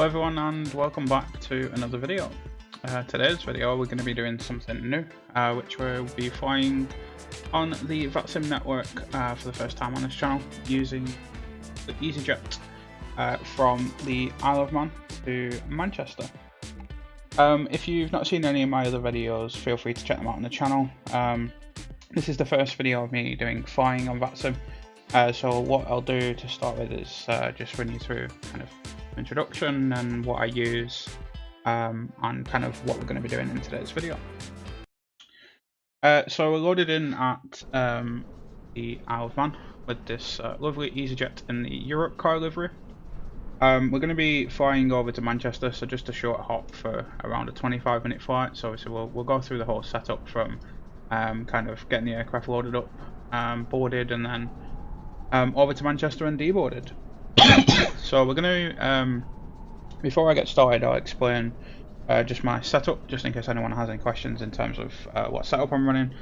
Hello everyone and welcome back to another video. Today's video we're going to be doing something new, which we'll be flying on the Vatsim network for the first time on this channel using the Easyjet from the Isle of Man to Manchester. If you've not seen any of my other videos, feel free to check them out on the channel. This is the first video of me doing flying on Vatsim, so what I'll do to start with is just run you through kind of introduction and what I use and kind of what we're going to be doing in today's video. So we're loaded in at the Isle of Man with this lovely Easyjet in the Europe car livery. We're going to be flying over to Manchester, so just a short hop for around a 25-minute flight. So obviously we'll go through the whole setup from kind of getting the aircraft loaded up, boarded, and then over to Manchester and deboarded. So we're going to, before I get started, I'll explain just my setup, just in case anyone has any questions in terms of what setup I'm running,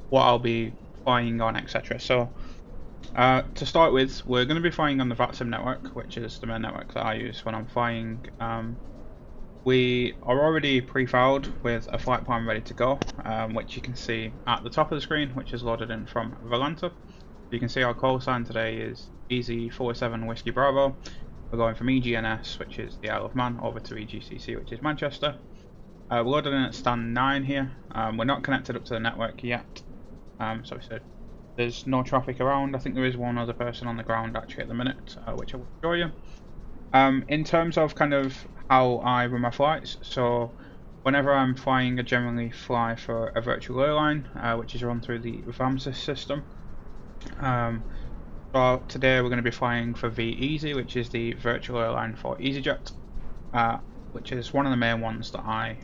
what I'll be flying on, etc. So to start with, we're going to be flying on the Vatsim network, which is the main network that I use when I'm flying. We are already pre-filed with a flight plan ready to go, which you can see at the top of the screen, which is loaded in from Valenta. You can see our call sign today is EZ47 Whiskey Bravo. We're going from EGNS, which is the Isle of Man, over to EGCC, which is Manchester. We're loaded in at stand 9 here. We're not connected up to the network yet, so we said there's no traffic around. I think there is one other person on the ground actually at the minute, which I will show you. In terms of kind of how I run my flights, so whenever I'm flying, I generally fly for a virtual airline, which is run through the Vatsim system. So today we're going to be flying for VEasy, which is the virtual airline for Easyjet, which is one of the main ones that I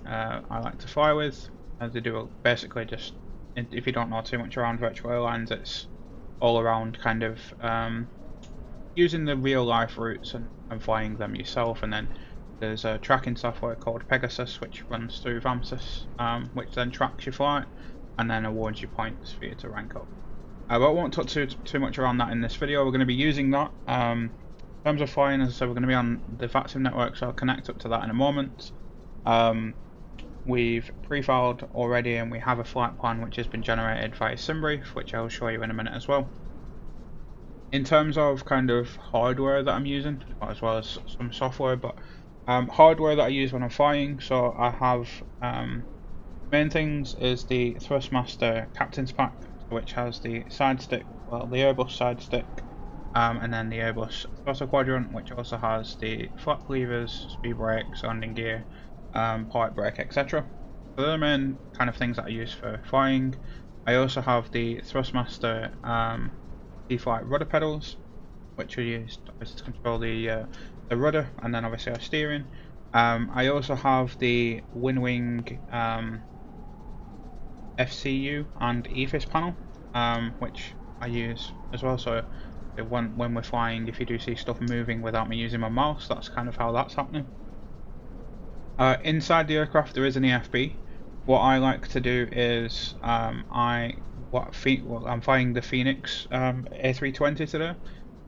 like to fly with. They do basically just, if you don't know too much around virtual airlines, it's all around kind of using the real life routes and flying them yourself, and then there's a tracking software called Pegasus which runs through VAMSys, which then tracks your flight and then awards you points for you to rank up. But I won't talk too much around that in this video. We're going to be using that. In terms of flying, as I said, we're going to be on the Vatsim network, so I'll connect up to that in a moment. We've pre-filed already and we have a flight plan which has been generated via SimBrief, which I'll show you in a minute as well. In terms of kind of hardware that I'm using, as well as some software, but hardware that I use when I'm flying, so I have main things is the Thrustmaster Captain's Pack, which has the side stick, well, the Airbus side stick, and then the Airbus throttle quadrant, which also has the flap levers, speed brakes, landing gear, park brake, etc. So they're the main kind of things that I use for flying. I also have the Thrustmaster D-flight rudder pedals, which are used to control the rudder, and then obviously our steering. I also have the Winwing FCU and EFIS panel, which I use as well. So when we're flying, if you do see stuff moving without me using my mouse, that's kind of how that's happening. Inside the aircraft there is an EFB. What I like to do is I'm flying the Phoenix A320 today,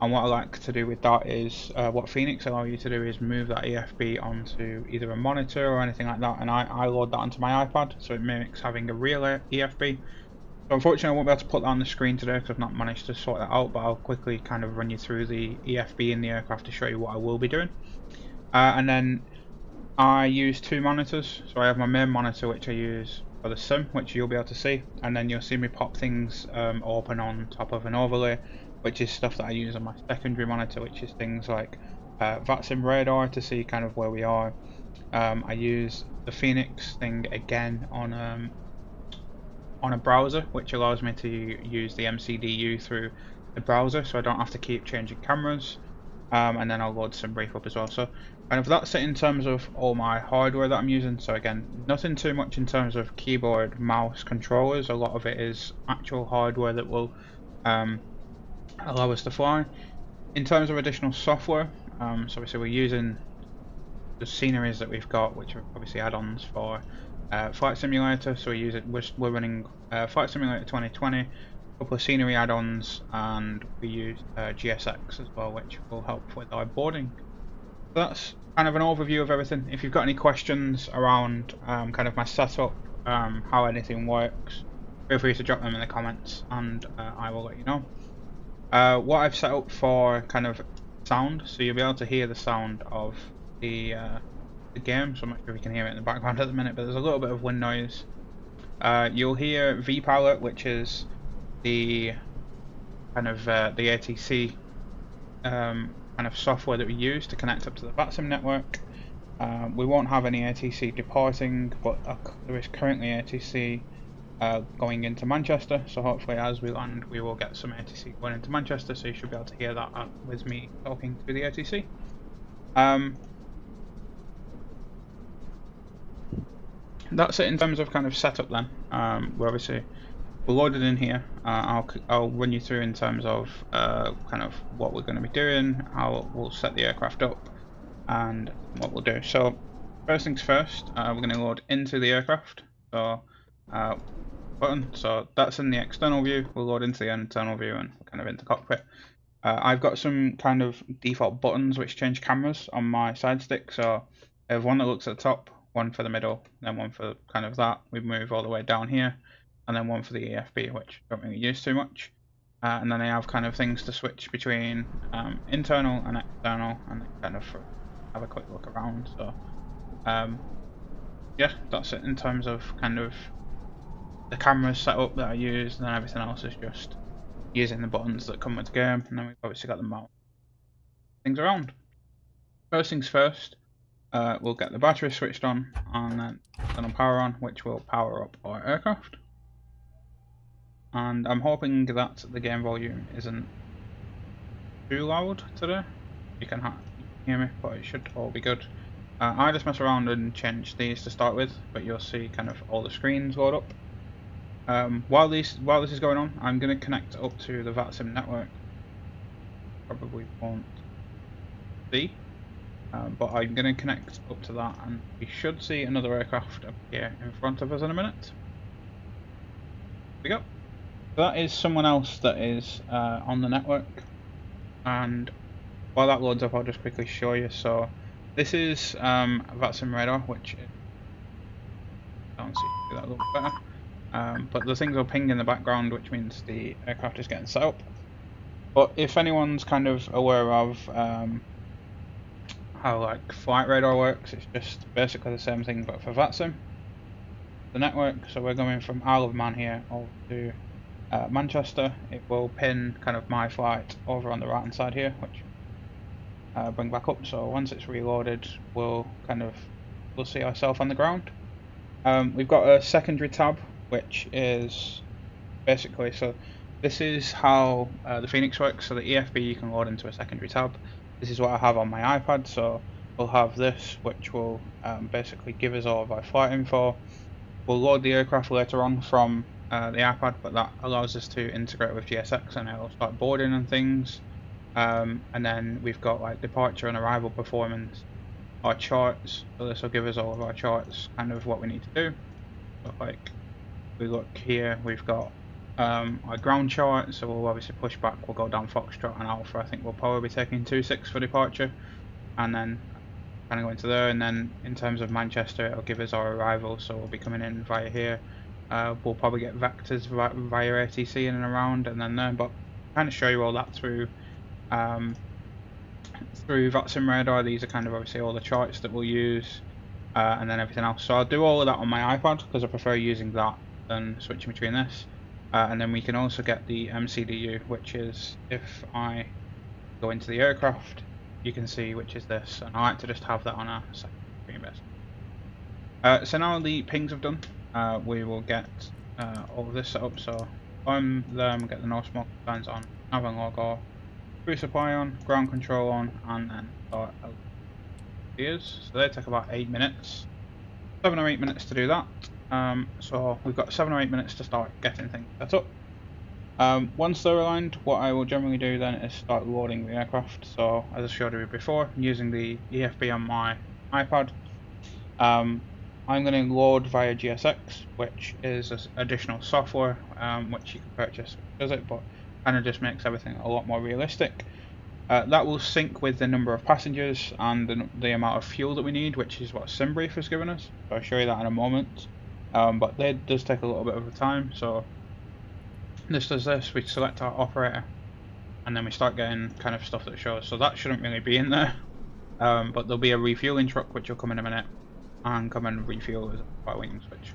and what I like to do with that is what Phoenix allow you to do is move that EFB onto either a monitor or anything like that, and I load that onto my iPad, so it mimics having a real EFB. So unfortunately I won't be able to put that on the screen today because I've not managed to sort that out, but I'll quickly kind of run you through the EFB in the aircraft to show you what I will be doing. And then I use two monitors, so I have my main monitor which I use for the sim, which you'll be able to see, and then you'll see me pop things open on top of an overlay, which is stuff that I use on my secondary monitor, which is things like Vatsim radar to see kind of where we are. I use the Phoenix thing again on a browser, which allows me to use the MCDU through the browser, so I don't have to keep changing cameras. And then I'll load SimBrief up as well. So kind of that's it in terms of all my hardware that I'm using. So again, nothing too much in terms of keyboard, mouse, controllers. A lot of it is actual hardware that will allow us to fly. In terms of additional software, so obviously we're using the sceneries that we've got, which are obviously add-ons for Flight Simulator. So we're running Flight Simulator 2020, a couple of scenery add-ons, and we use GSX as well, which will help with our boarding. That's kind of an overview of everything. If you've got any questions around kind of my setup, how anything works, feel free to drop them in the comments and I will let you know. What I've set up for kind of sound, so you'll be able to hear the sound of the game, so I'm not sure if you can hear it in the background at the minute, but there's a little bit of wind noise. You'll hear vPilot, which is the kind of the ATC kind of software that we use to connect up to the Vatsim network. We won't have any ATC departing, but there is currently ATC going into Manchester, so hopefully as we land we will get some ATC going into Manchester, so you should be able to hear that with me talking to the ATC. That's it in terms of kind of setup then. We're loaded in here. I'll run you through in terms of kind of what we're going to be doing, how we'll set the aircraft up, and what we'll do. So first things first, we're going to load into the aircraft. So button. So that's in the external view. We'll load into the internal view and kind of into cockpit. I've got some kind of default buttons which change cameras on my side stick. So I have one that looks at the top, one for the middle, then one for kind of that. We move all the way down here, and then one for the EFB, which I don't really use too much. And then I have kind of things to switch between internal and external, and then kind of have a quick look around. So yeah, that's it in terms of kind of the camera setup that I use, and then everything else is just using the buttons that come with the game, and then we've obviously got the mouse things around. First things first, we'll get the battery switched on and then turn on power on, which will power up our aircraft. And I'm hoping that the game volume isn't too loud today. You can hear me, but it should all be good. I just mess around and change these to start with, but you'll see kind of all the screens load up. While this is going on, I'm going to connect up to the Vatsim network. Probably won't see, but I'm going to connect up to that, and we should see another aircraft up here in front of us in a minute. There we go. So that is someone else that is on the network, and while that loads up, I'll just quickly show you. So this is Vatsim radar, which is, can't see that a little bit better. But the things will ping in the background, which means the aircraft is getting set up. But if anyone's kind of aware of how like flight radar works, it's just basically the same thing but for Vatsim, the network. So we're going from Isle of Man here over to Manchester. It will pin kind of my flight over on the right hand side here, which bring back up. So once it's reloaded, we'll see ourselves on the ground. We've got a secondary tab, which is basically, so this is how the Phoenix works. So the EFB you can load into a secondary tab. This is what I have on my iPad, so we'll have this, which will basically give us all of our flight info. We'll load the aircraft later on from the iPad, but that allows us to integrate with GSX and it'll start boarding and things. And then we've got like departure and arrival performance, our charts, so this will give us all of our charts, kind of what we need to do. So like we look here, we've got our ground chart, so we'll obviously push back, we'll go down Foxtrot and Alpha. I think we'll probably be taking 26 for departure, and then kind of go into there, and then in terms of Manchester it'll give us our arrival, so we'll be coming in via here. We'll probably get vectors via ATC in and around, and then there, but kind of show you all that through Vatsim radar. These are kind of obviously all the charts that we'll use, and then everything else. So I'll do all of that on my iPad because I prefer using that than switching between this. And then we can also get the MCDU, which is if I go into the aircraft, you can see which is this, and I like to just have that on a second screen base. So now the pings have done, we will get all of this set up. So I'm them, get the no smoke signs on, nav and logo, crew supply on, ground control on, and then start ideas. So they take about 8 minutes, 7 or 8 minutes to do that. So we've got 7 or 8 minutes to start getting things set up. Once they're aligned, what I will generally do then is start loading the aircraft. So as I showed you before, using the EFB on my iPad, I'm going to load via GSX, which is additional software which you can purchase, which does it, but kind of just makes everything a lot more realistic. That will sync with the number of passengers and the amount of fuel that we need, which is what SimBrief has given us. So I'll show you that in a moment. But that does take a little bit of a time. So this does this, we select our operator, and then we start getting kind of stuff that shows. So that shouldn't really be in there. But there'll be a refueling truck which will come in a minute and come and refuel by wing switch.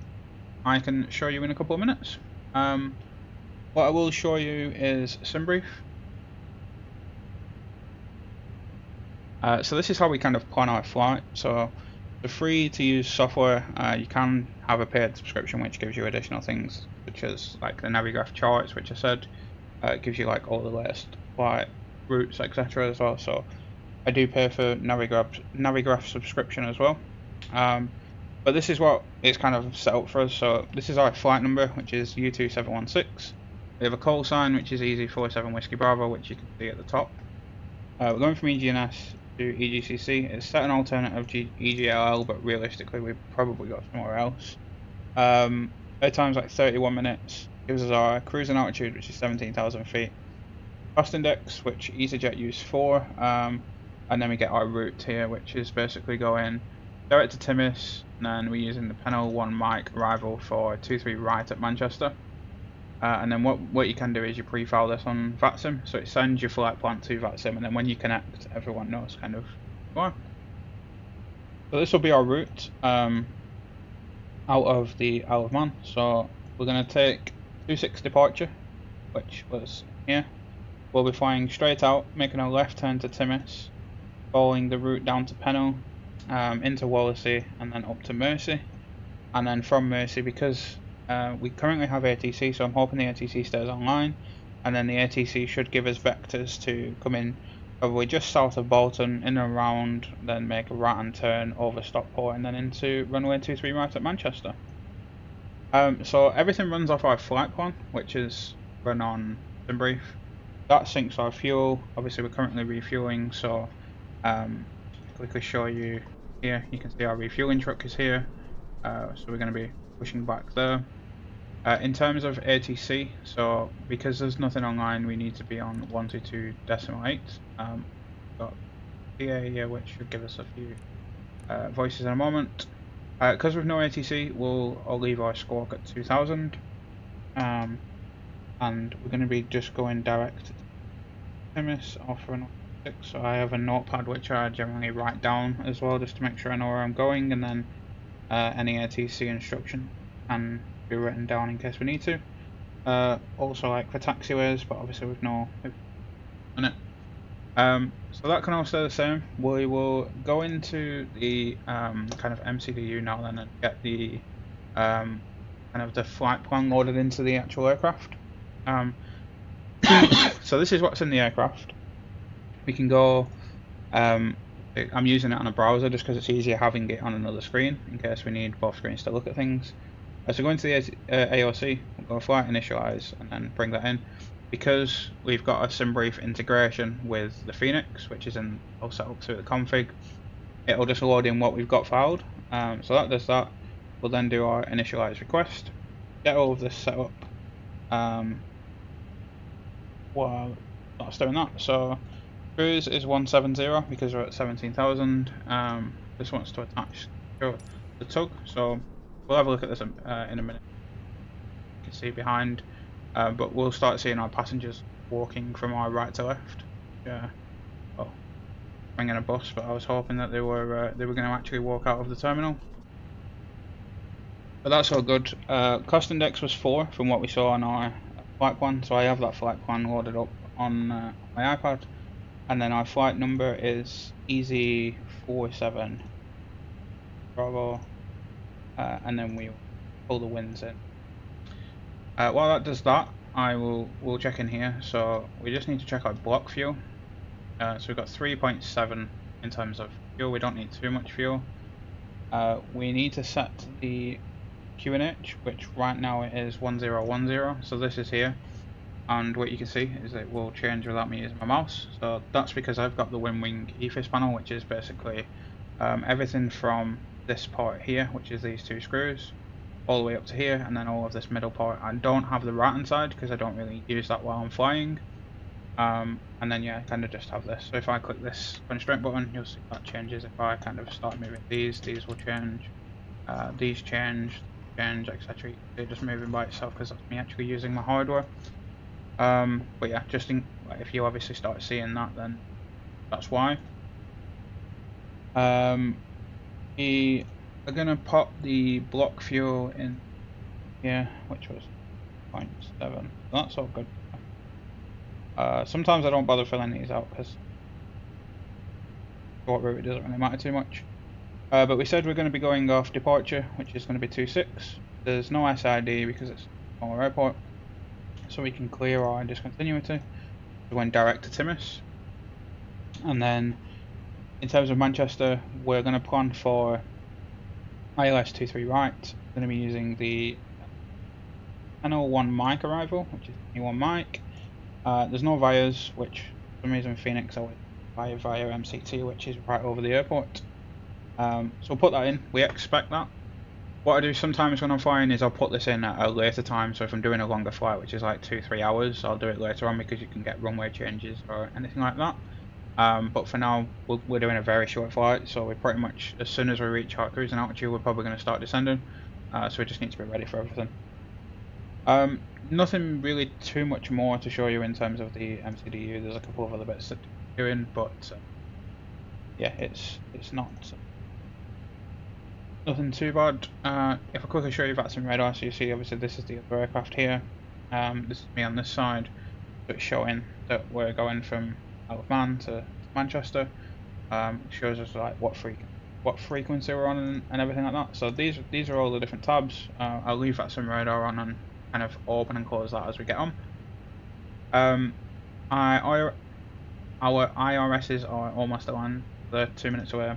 I can show you in a couple of minutes. What I will show you is SimBrief. So this is how we kind of plan our flight. So the free to use software, you can have a paid subscription which gives you additional things such as like the Navigraph charts, which I said, it gives you like all the latest flight routes, etc. as well. So I do pay for Navigraph subscription as well. But this is what it's kind of set up for us. So this is our flight number, which is U2716. We have a call sign, which is EZ47 Whiskey Bravo, which you can see at the top. We're going from EGNS to EGCC. It's set an alternative EGLL, but realistically we've probably got somewhere else. Airtime's like 31 minutes. Gives us our cruising altitude, which is 17,000 feet. Cost index, which Easyjet used for, and then we get our route here, which is basically going direct to Timis, and then we're using the Pennell 1 Mike arrival for 23 right at Manchester. And then what you can do is you pre-file this on Vatsim, so it sends your flight plan to Vatsim, and then when you connect, everyone knows kind of why. So this will be our route out of the Isle of Man. So we're going to take 26 departure, which was here. We'll be flying straight out, making a left turn to Timis, following the route down to Pennell, into Wallasey, and then up to Mersey. And then from Mersey, because we currently have ATC, so I'm hoping the ATC stays online, and then the ATC should give us vectors to come in probably just south of Bolton, in and around, then make a right hand turn over Stockport, and then into runway 23 right at Manchester. So everything runs off our flight plan, which is run on SimBrief. That syncs our fuel. Obviously we're currently refueling, so quickly show you here. You can see our refueling truck is here, so we're going to be pushing back there. In terms of ATC, so because there's nothing online, we need to be on 122.8. Got PA here, which should give us a few voices in a moment. Because with no ATC, I'll leave our squawk at 2000, and we're going to be just going direct to Timis off for an 6. So I have a notepad which I generally write down as well, just to make sure I know where I'm going, and then any ATC instruction can be written down in case we need to. Also like for taxiways, but obviously with no in it. So that can all stay the same. We will go into the kind of MCDU now then and get the kind of the flight plan loaded into the actual aircraft. So this is what's in the aircraft. We can go, I'm using it on a browser just because it's easier having it on another screen in case we need both screens to look at things. So go into the AOC, we'll go flight initialize, and then bring that in. Because we've got a SimBrief integration with the Phoenix, which is all set up through the config, it'll just load in what we've got filed. So that does that. We'll then do our initialize request, get all of this set up. Well, that's doing that. So cruise is 170 because we're at 17,000. This wants to attach the tug, so we'll have a look at this in a minute. You can see behind, but we'll start seeing our passengers walking from our right to left. Yeah, well, bringing a bus, but I was hoping that they were going to actually walk out of the terminal. But that's all good. Cost index was 4 from what we saw on our flight plan, so I have that flight plan loaded up on my iPad, and then our flight number is EZ47 Bravo, and then we'll pull the winds in. While that does that, we'll check in here. So we just need to check our block fuel. So we've got 3.7 in terms of fuel. We don't need too much fuel. We need to set the QNH, which right now it is 1010. So this is here, and what you can see is it will change without me using my mouse. So that's because I've got the WinWing EFIS panel, which is basically everything from this part here, which is these 2 screws, all the way up to here, and then all of this middle part. I don't have the right hand side because I don't really use that while I'm flying. And then yeah, kind of just have this. So if I click this constraint button, you'll see that changes. If I kind of start moving these will change. These change, etc. They're just moving by itself because that's me actually using my hardware. But yeah, just in, like, if you obviously start seeing that, then that's why. We are gonna pop the block fuel in here, which was 0.7. That's all good. Sometimes I don't bother filling these out because short route it doesn't really matter too much. But we said we're going to be going off departure, which is going to be 26. There's no SID because it's a smaller airport, so we can clear our discontinuity. We went direct to Timis. And then in terms of Manchester, we're going to plan for ILS-23 right. We're going to be using the Channel 1 mic arrival, which is the one mic. There's no vias, which for some reason Phoenix always via MCT, which is right over the airport. So we'll put that in. We expect that. What I do sometimes when I'm flying is I'll put this in at a later time. So if I'm doing a longer flight, which is like 2-3 hours, I'll do it later on because you can get runway changes or anything like that. But for now, we're doing a very short flight, so we pretty much, as soon as we reach our cruising altitude, we're probably going to start descending. So we just need to be ready for everything. Nothing really too much more to show you in terms of the MCDU. There's a couple of other bits that we're doing, but yeah, it's not nothing too bad. If I quickly show you Vatsim radar, so you see obviously this is the other aircraft here. This is me on this side, so it's showing that we're going from Isle of Man to Manchester. It shows us like what frequency we're on and everything like that. So these are all the different tabs. I'll leave Vatsim radar on and kind of open and close that as we get on. Our IRSs are almost at land. They're 2 minutes away.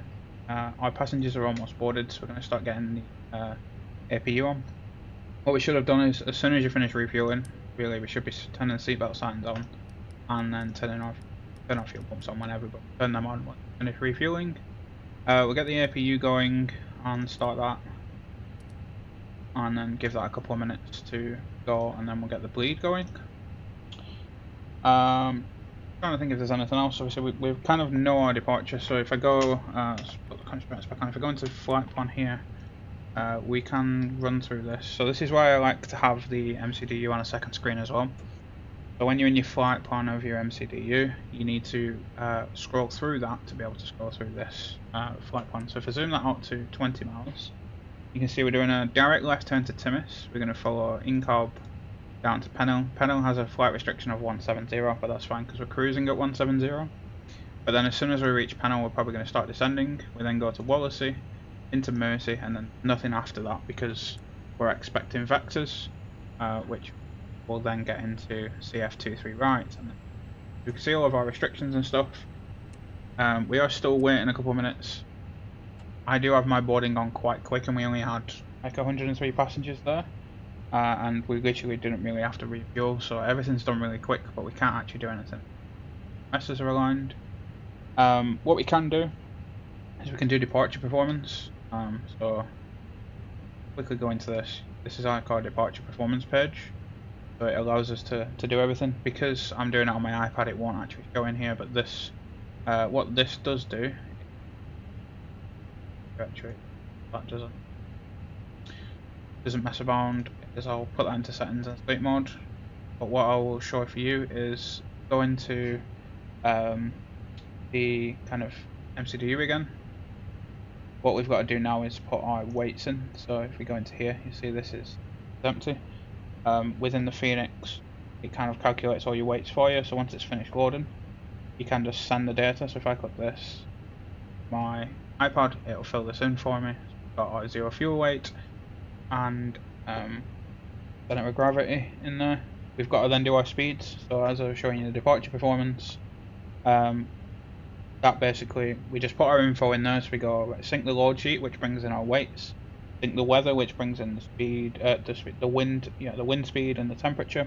Our passengers are almost boarded, so we're going to start getting the APU on. What we should have done is, as soon as you finish refueling, really we should be turning the seatbelt signs on, and then turn off fuel pumps on whenever, but turn them on when we finish refueling. We'll get the APU going and start that, and then give that a couple of minutes to go, and then we'll get the bleed going. Trying to think if there's anything else. Obviously, we kind of know our departure. So if I go, put the constraints back on. If I go into flight plan here, we can run through this. So this is why I like to have the MCDU on a second screen as well. So when you're in your flight plan of your MCDU, you need to scroll through that to be able to scroll through this flight plan. So if I zoom that out to 20 miles, you can see we're doing a direct left turn to Timis. We're going to follow Incob down to Pennell. Pennell has a flight restriction of 170, but that's fine because we're cruising at 170. But then as soon as we reach Pennell, we're probably going to start descending. We then go to Wallasey, into Mersey, and then nothing after that because we're expecting vectors, which will then get into CF23 right. And you can see all of our restrictions and stuff. We are still waiting a couple of minutes. I do have my boarding on quite quick, and we only had like 103 passengers there. And we literally didn't really have to refuel, so everything's done really quick, but we can't actually do anything. Messers are aligned. What we can do is we can do departure performance. So quickly go into this. This is our car departure performance page. So it allows us to do everything. Because I'm doing it on my iPad, it won't actually show in here, but this, what this does do, actually, that doesn't mess around, is I'll put that into settings and sleep mode. But what I will show for you is go into the kind of MCDU again. What we've got to do now is put our weights in. So if we go into here, you see this is empty. Within the Phoenix, it kind of calculates all your weights for you. So once it's finished loading, you can just send the data. So if I click this, my iPad, it'll fill this in for me. So we've got our 0 fuel weight and center of gravity in there. We've got to then do our speeds. So as I was showing you the departure performance, that basically we just put our info in there. So we go sync the load sheet, which brings in our weights, sync the weather, which brings in the speed, the wind, the wind speed and the temperature,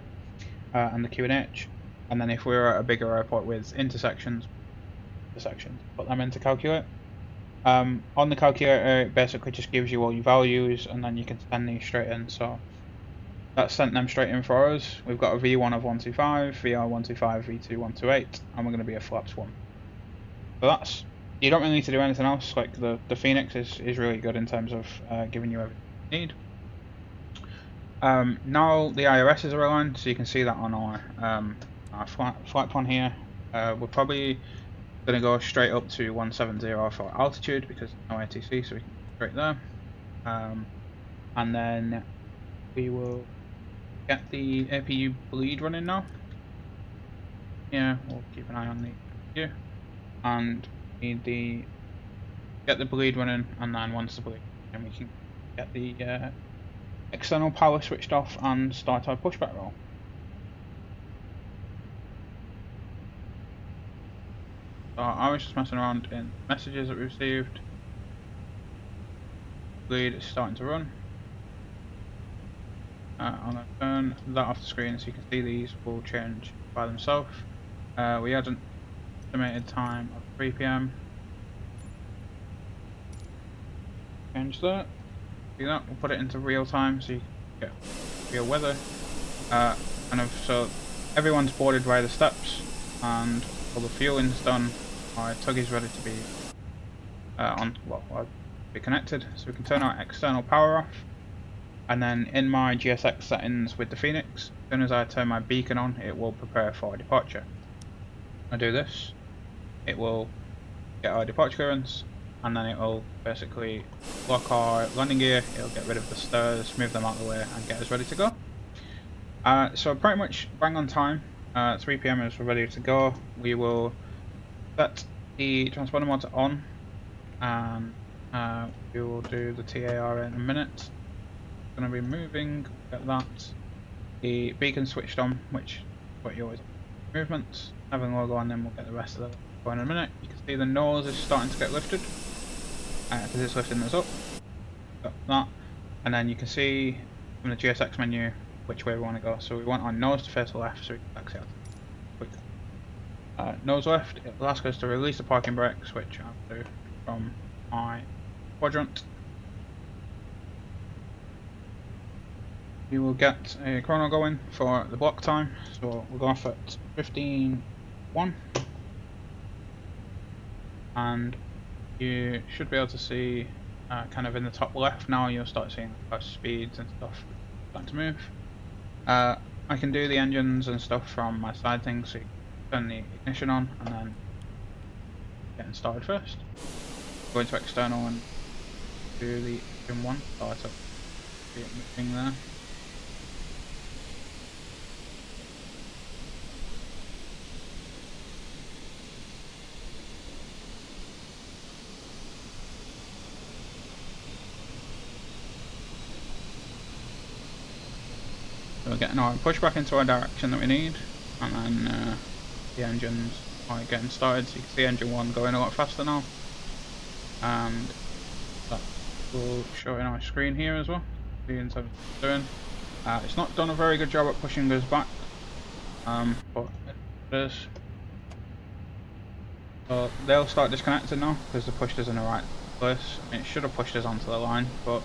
and the QNH. And then if we're at a bigger airport with intersections, put them in to calculate. On the calculator, it basically just gives you all your values, and then you can send these straight in. So That sent them straight in for us. We've got a V1 of 125, VR 125, V2 128, and we're going to be a flaps 1. So that's, you don't really need to do anything else. Like the Phoenix is really good in terms of giving you everything you need. Now the IRSs are aligned, so you can see that on our flight plan here. We're probably going to go straight up to 170 for altitude because no ATC, so we can go straight there. And then we will get the APU bleed running now. Yeah, we'll keep an eye on the APU. And we need get the bleed running, and then once the bleed running, we can get the external power switched off and start our pushback roll. So I was just messing around in messages that we received. Bleed is starting to run. I'm going to turn that off the screen so you can see these will change by themselves. We had an estimated time of 3 PM. Change that. Do that. We'll put it into real time so you can get real weather. So everyone's boarded by the steps and all the fueling's done. Our tug is ready to be be connected, so we can turn our external power off. And then in my GSX settings with the Phoenix, as soon as I turn my beacon on, it will prepare for departure. I do this, it will get our departure clearance, and then it will basically lock our landing gear, it'll get rid of the stairs, move them out of the way, and get us ready to go. So pretty much bang on time, 3 PM is ready to go. We will set the transponder motor on, and we will do the TAR in a minute. Going to be moving, get that. The beacon switched on, which is what you always movements. Having logo on, then we'll get the rest of that going in a minute. You can see the nose is starting to get lifted because it's lifting us up. Got that, and then you can see from the GSX menu which way we want to go. So we want our nose to face left, so we can exit quick. Nose left. It will ask us to release the parking brakes, which I'll do from my quadrant. We will get a chrono going for the block time, so we'll go off at 15:1, and you should be able to see kind of in the top left now. You'll start seeing speeds and stuff starting to move. I can do the engines and stuff from my side thing, so you can turn the ignition on and then getting started first. Go into external and do the engine 1, start up the thing there. So we're getting our push back into our direction that we need, and then the engines are getting started, so you can see engine 1 going a lot faster now, and that will show in our screen here as well. See in terms of what it's doing. It's not done a very good job at pushing us back, but it is. So they'll start disconnecting now because the pushed us in the right place. It should have pushed us onto the line, but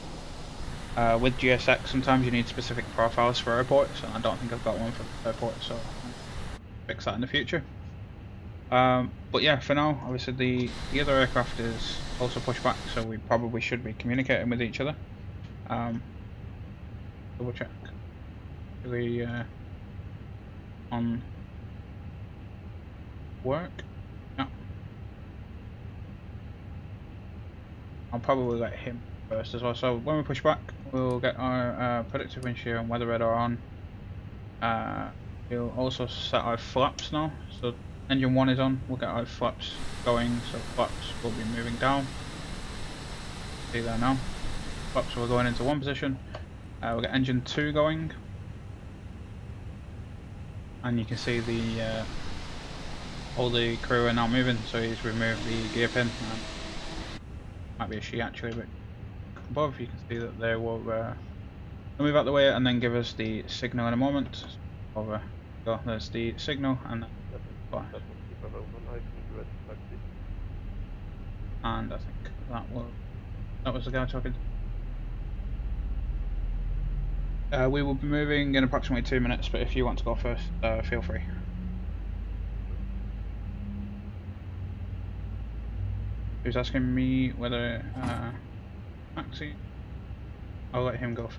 with GSX sometimes you need specific profiles for airports, and I don't think I've got one for the airport, so I'll fix that in the future. But yeah, for now, obviously the other aircraft is also pushed back, so we probably should be communicating with each other. Double check. Really on work. Yeah. I'll probably let him first as well. So when we push back, we'll get our predictive wind shear and weather radar on. We'll also set our flaps now. So engine 1 is on. We'll get our flaps going. So flaps will be moving down. See there now. Flaps will going into one position. We'll get engine 2 going, and you can see the all the crew are now moving. So he's removed the gear pin. Might be a she actually, but above you can see that they will move out the way and then give us the signal in a moment. Over go. There's the signal, and then and I think that was the guy talking. We will be moving in approximately 2 minutes, but if you want to go first, feel free. Who's asking me whether taxi? I'll let him go first.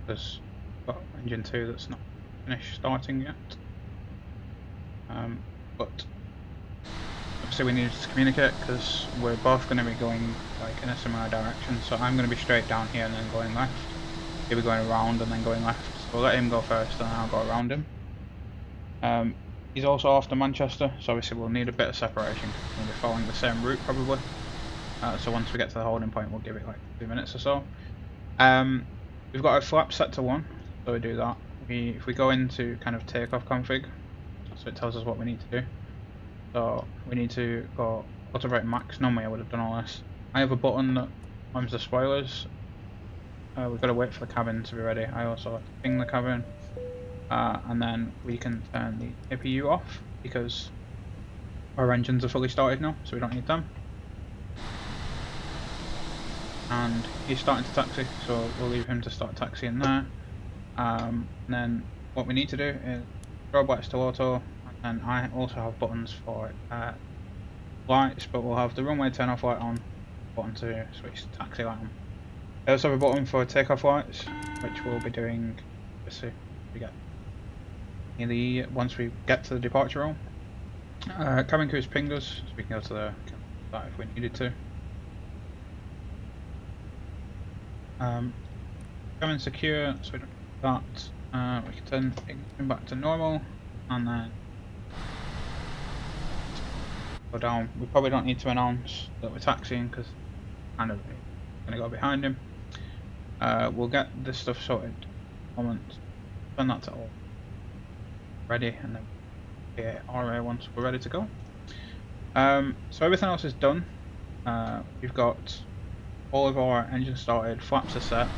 There's got engine 2 that's not finished starting yet. But obviously we need to communicate because we're both going to be going like in a similar direction. So I'm going to be straight down here and then going left. He'll be going around and then going left. So we'll let him go first and then I'll go around him. He's also off to Manchester, so obviously we'll need a bit of separation. We'll be following the same route probably. So once we get to the holding point, we'll give it like 2 minutes or so. We've got our flaps set to 1, so we do that. If we go into kind of takeoff config, so it tells us what we need to do. So we need to go auto brake max. Normally I would have done all this. I have a button that arms the spoilers. We've got to wait for the cabin to be ready. I also have to ping the cabin. And then we can turn the APU off because our engines are fully started now, so we don't need them. And he's starting to taxi, so we'll leave him to start taxiing there. And then what we need to do is throw lights to auto, and then I also have buttons for lights, but we'll have the runway turn off light on, button to switch to taxi light on. I also have a button for takeoff lights, which we'll be doing, let's see, we get once we get to the departure roll. Cabin crew's pinged us, so we can go to that if we needed to. Cabin secure, so we don't need that. We can turn ignition back to normal, and then go down. We probably don't need to announce that we're taxiing because kind of going to go behind him. We'll get this stuff sorted. Moment, turn that to all ready, and then get RA once we're ready to go. So everything else is done. We've got all of our engines started, flaps are set,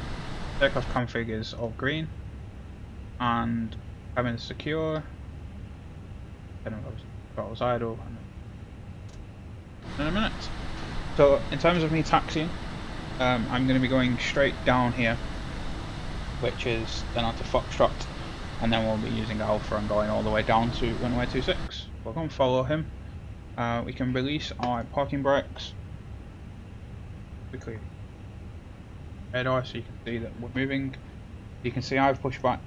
takeoff config is all green, and cabin is secure. Then throttle's idle, and in a minute. So in terms of me taxiing, I'm going to be going straight down here, which is then onto Foxtrot. And then we'll be using Alpha and going all the way down to runway 26. We'll go and follow him. We can release our parking brakes quickly. Radar, so you can see that we're moving. You can see I've pushed back.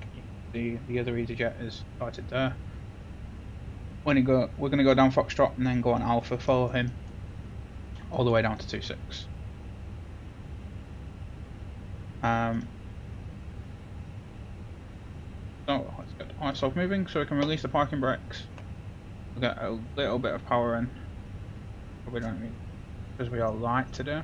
The other Easyjet is started there. We're going to go down Foxtrot and then go on Alpha, follow him all the way down to 26. So let's get ourselves moving so we can release the parking brakes. We'll get a little bit of power in. Probably don't need, because we all like to do.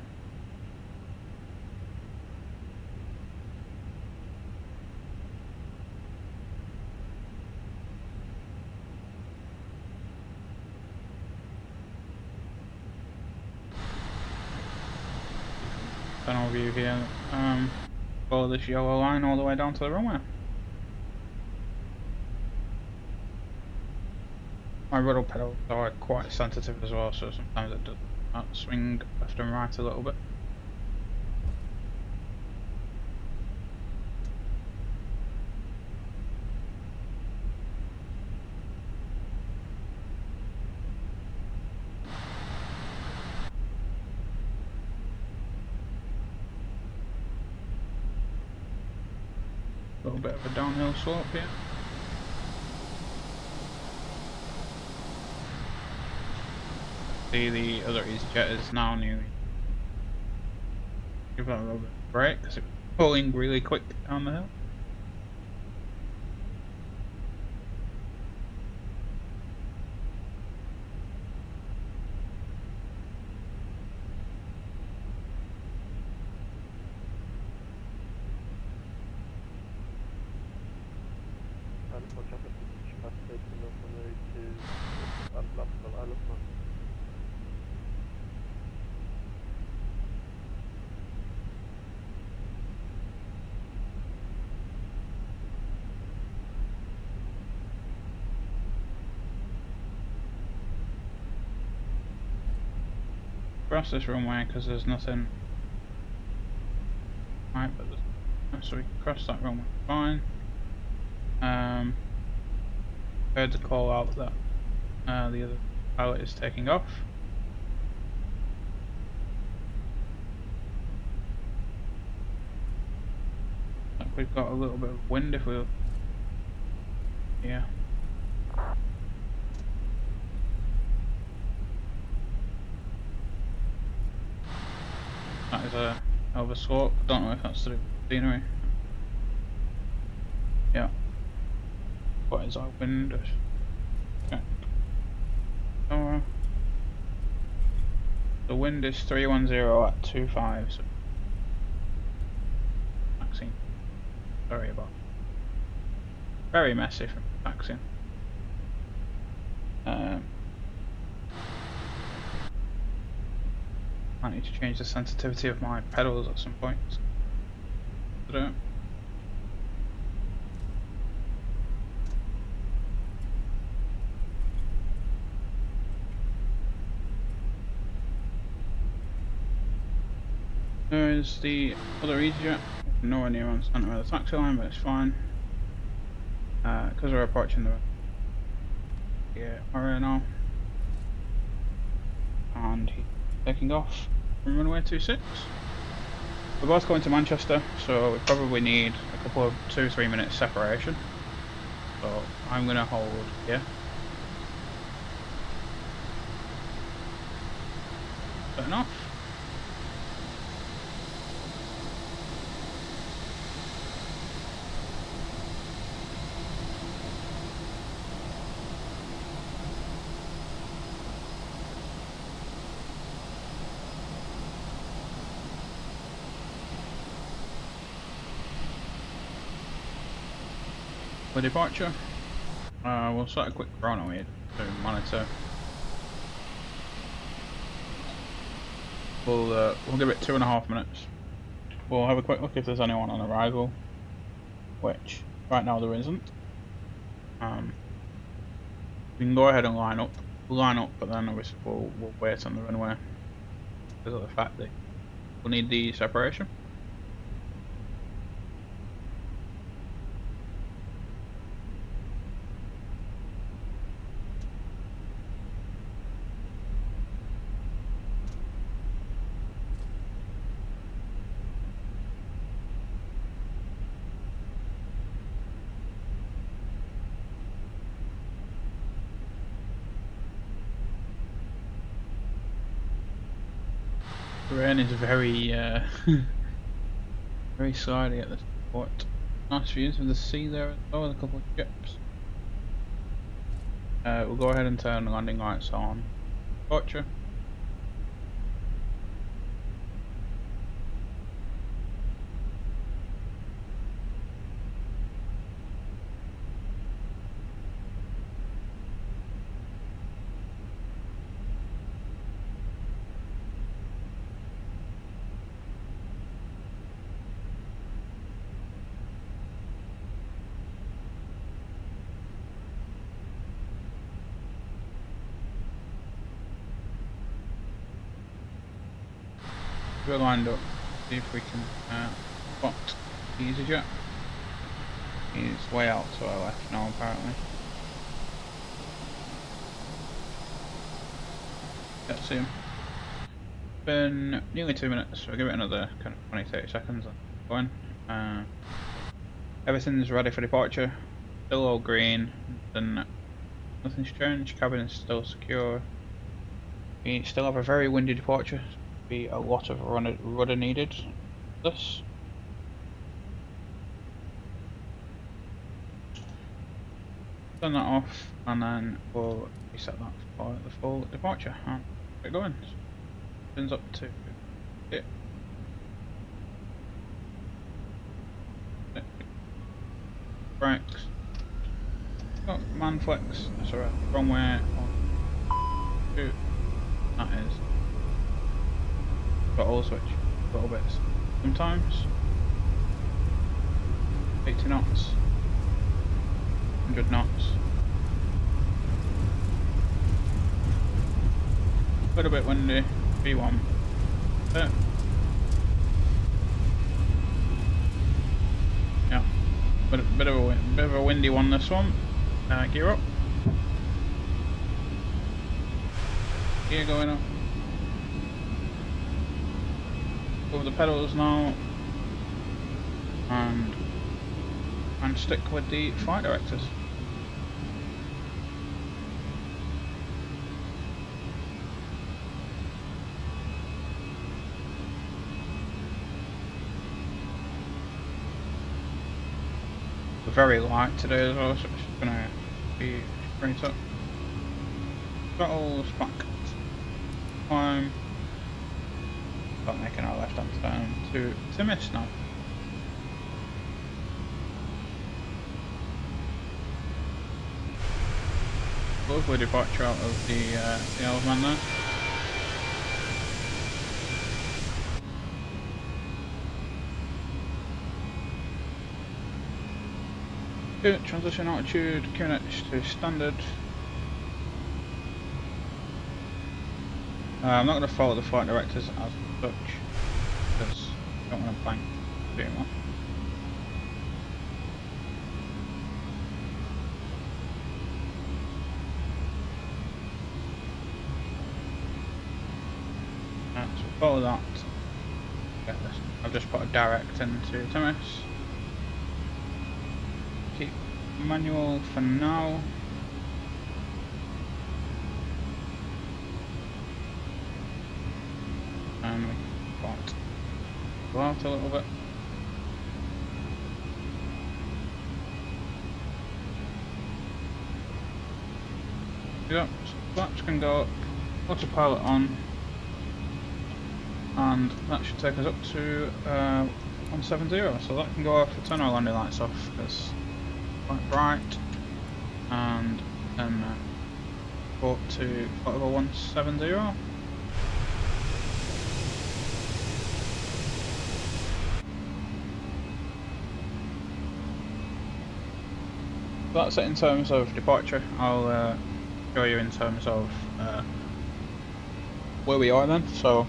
Tunnel view here. Follow this yellow line all the way down to the runway. My rudder pedals are quite sensitive as well, so sometimes it does swing left and right a little bit. A little bit of a downhill slope here. See, the other Easyjet is now nearly. Give that a little bit of a break because it was pulling really quick down the hill. Cross this runway because there's nothing. Right, but there's so we can cross that runway fine. Heard the call out that the other pilot is taking off. We've got a little bit of wind if we look. Yeah. That is a hell of a slope. I don't know if that's to do with scenery. Yeah. What is our wind? Okay. So, the wind is 310 at 25. So taxiing. Sorry about. Very messy from taxiing. I need to change the sensitivity of my pedals at some point. I don't. There is the other EasyJet, nowhere near on center of the taxi line, but it's fine. Because we're approaching the RNR, and he's taking off from runway 26. We're both going to Manchester, so we probably need a couple of 2-3 minutes separation. So I'm going to hold here. Turn off. For departure, we'll set a quick chrono here to monitor. We'll give it 2.5 minutes. We'll have a quick look if there's anyone on arrival, which right now there isn't. We can go ahead and line up, but then obviously we'll wait on the runway because of the fact that we'll need the separation. The rain is very very slidey at this point. Nice views of the sea there as well, with a couple of ships. We'll go ahead and turn the landing lights on. Departure. We're lined up, see if we can spot EasyJet. He's way out to our left now apparently. Can't see him. Been nearly 2 minutes, so we'll give it another kind of 20-30 seconds and going. Everything's ready for departure. Still all green, and nothing's changed, cabin is still secure. We still have a very windy departure. Be a lot of rudder needed. This. Turn that off, and then we'll reset that for the full departure. And get going. Turns up to it. Brakes. Got man flex. Sorry, wrong way. On. That is. Got all switch, little bits. Sometimes 80 knots, 100 knots. A little bit windy, V1. That's it. bit of a windy one this one. Gear up. Gear going up. Over the pedals now. And stick with the flight directors. We're very light today as well, so it's just gonna be straight up. Throttles back. Climb. Start making our left hand turn to Timis now. Lovely departure out of the Isle of Man there. Good, transition altitude, QNH to standard. I'm not going to follow the flight directors as such, because I don't want to bank too much. So follow that. Get this. I've just put a direct into Timis. Keep manual for now. And we can go out a little bit. Yep, so flaps can go up, autopilot on, and that should take us up to 170, so that can go off. Turn our landing lights off because it's quite bright, and then go up to over 170. That's it in terms of departure. I'll show you in terms of where we are then. So,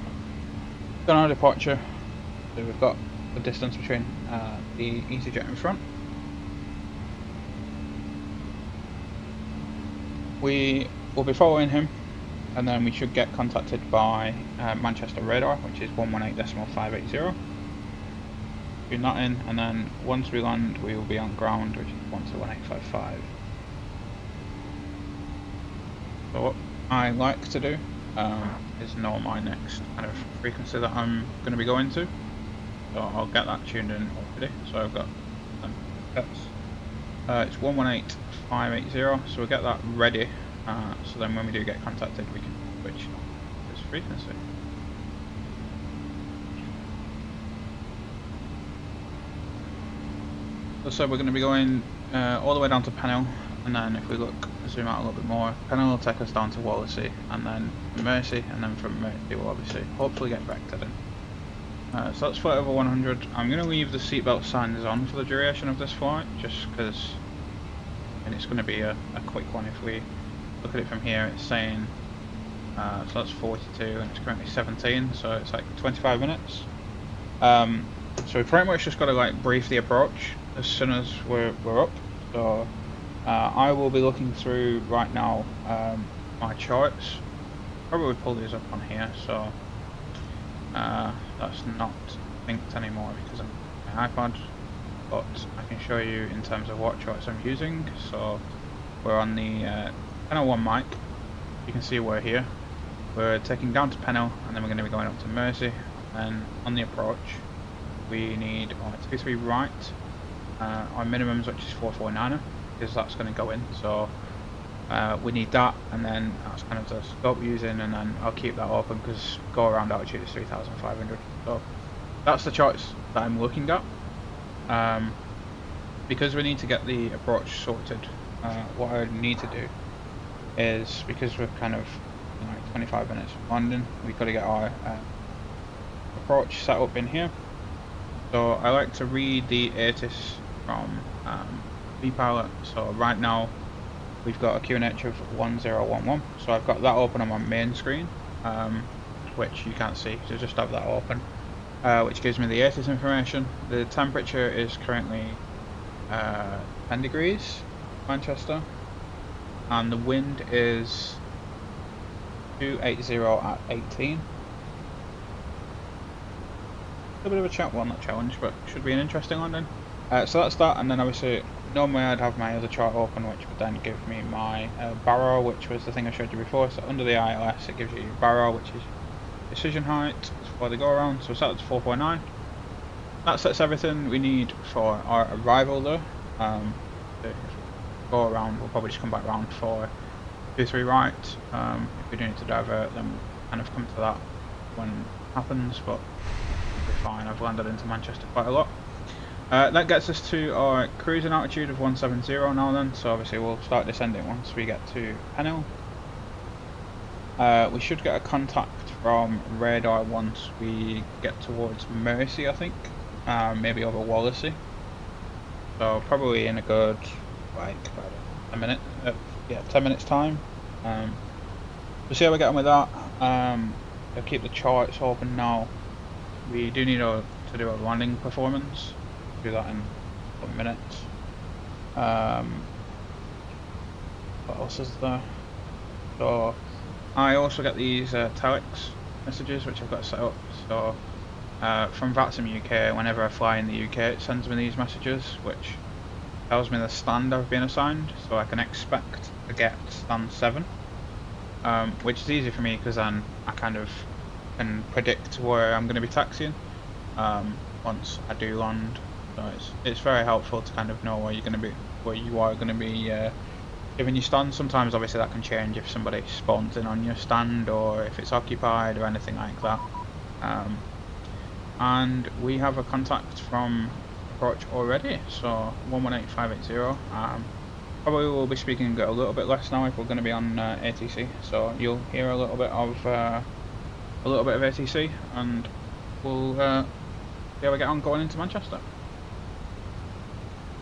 done our departure. So we've got the distance between the Easyjet in front. We will be following him, and then we should get contacted by Manchester radar, which is 118.580. Tune that in, and then once we land, we will be on ground, which is 121.855. So what I like to do is know my next kind of frequency that I'm going to be going to. So I'll get that tuned in already. So I've got it's 118.580. So we'll get that ready. So then when we do get contacted, we can switch this frequency. So we're going to be going all the way down to Pennell, and then if we zoom out a little bit more, Pennell will take us down to Wallasey, and then Mersey, and then from Mersey we'll obviously hopefully get vectored in. So that's flight over 100. I'm going to leave the seatbelt signs on for the duration of this flight, just because it's going to be a quick one. If we look at it from here, it's saying, so that's 42 and it's currently 17, so it's like 25 minutes. So we pretty much just got to like brief the approach as soon as we're up. So I will be looking through right now my charts. Probably pull these up on here, so that's not linked anymore because I'm on my iPad, but I can show you in terms of what charts I'm using. So we're on the Pennell 1 mic. You can see we're here. We're taking down to Pennell, and then we're going to be going up to Mersey, and on the approach we need 23 right. Our minimums, which is 449er, because that's going to go in, so we need that, and then that's kind of the scope we're using, and then I'll keep that open because go around altitude is 3,500. So that's the charts that I'm looking at. Because we need to get the approach sorted, what I need to do is, because we're kind of like 25 minutes from London, we've got to get our approach set up in here. So I like to read the ATIS from vPilot. So right now we've got a QNH of 1011, so I've got that open on my main screen, which you can't see, so just have that open, which gives me the ATIS information. The temperature is currently 10 degrees, Manchester, and the wind is 280 at 18. A bit of a not challenge, but should be an interesting landing. So that's that, and then obviously normally I'd have my other chart open, which would then give me my barrow, which was the thing I showed you before. So under the ILS it gives you your barrow, which is decision height for the go around. So set it to 4.9. That sets everything we need for our arrival though. If we go around, we'll probably just come back round for 2-3 right. If we do need to divert, then we'll kind of come to that when it happens, but we'll be fine. I've landed into Manchester quite a lot. That gets us to our cruising altitude of 170 now then, so obviously we'll start descending once we get to Penil. We should get a contact from radar once we get towards Mersey, I think, maybe over Wallasey. So probably in a good, like, 10 minutes time. We'll see how we get on with that. I'll keep the charts open now. We do need to do a landing performance. Do that in a minute. What else is there? So I also get these telex messages which I've got set up. So from Vatsim UK, whenever I fly in the UK, it sends me these messages which tells me the stand I've been assigned, so I can expect to get stand 7, which is easy for me because then I kind of can predict where I'm going to be taxiing once I do land. So it's very helpful to kind of know where you are going to be given your stand. Sometimes obviously that can change if somebody spawns in on your stand or if it's occupied or anything like that. And we have a contact from approach already, so 118580. Probably will be speaking a little bit less now if we're going to be on ATC, so you'll hear a little bit of ATC, and we'll see how we get on going into Manchester.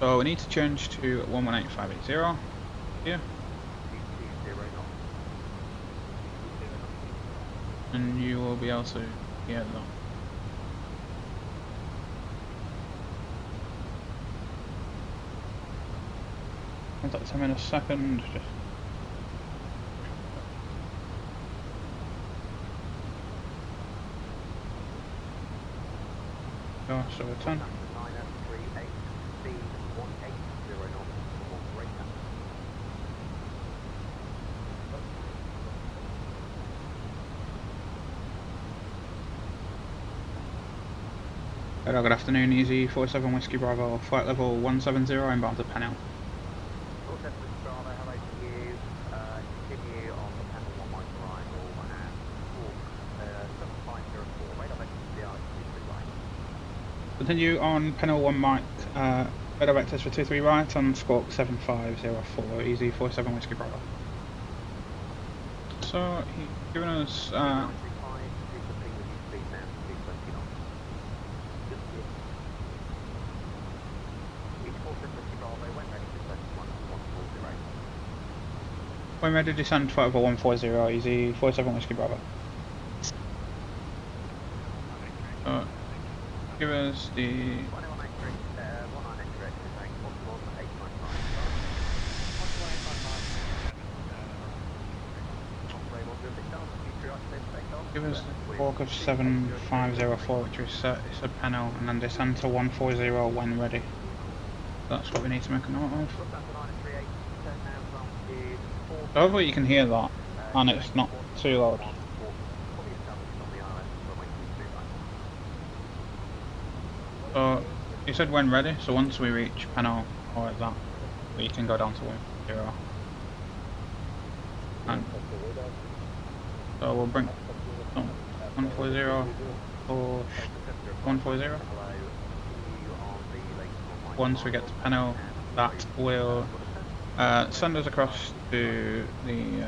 So we need to change to 118580 here, and you will be able to hear that. Contact him in a second. Just go, so we're 10. Hello, good afternoon, Easy 47 Whiskey Bravo, flight level 170, inbound to Penil. Continue on Penil 1 Mike, radar vectors for 23 right on squawk 7504, Easy 47 Whiskey Bravo. So he's given us when ready to descend flight level 140, Easy 47 Whiskey Bravo. So give us the squawk of 7504, which is set, it's a Penil, and then descend to 140 when ready. That's what we need to make a note of. So hopefully you can hear that, and it's not too loud. So you said when ready, so once we reach Penil or like that, we can go down to 140. And so we'll bring 140 or 140. Once we get to Penil, that will send us across to the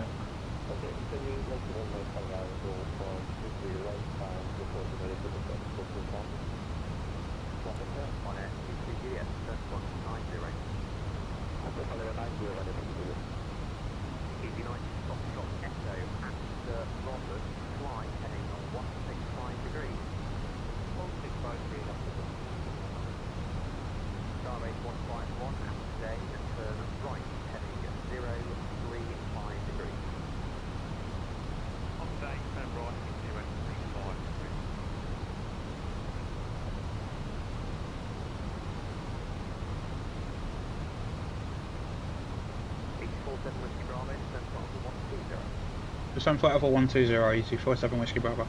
Descend flight level 120, easy 47 Whiskey Bravo.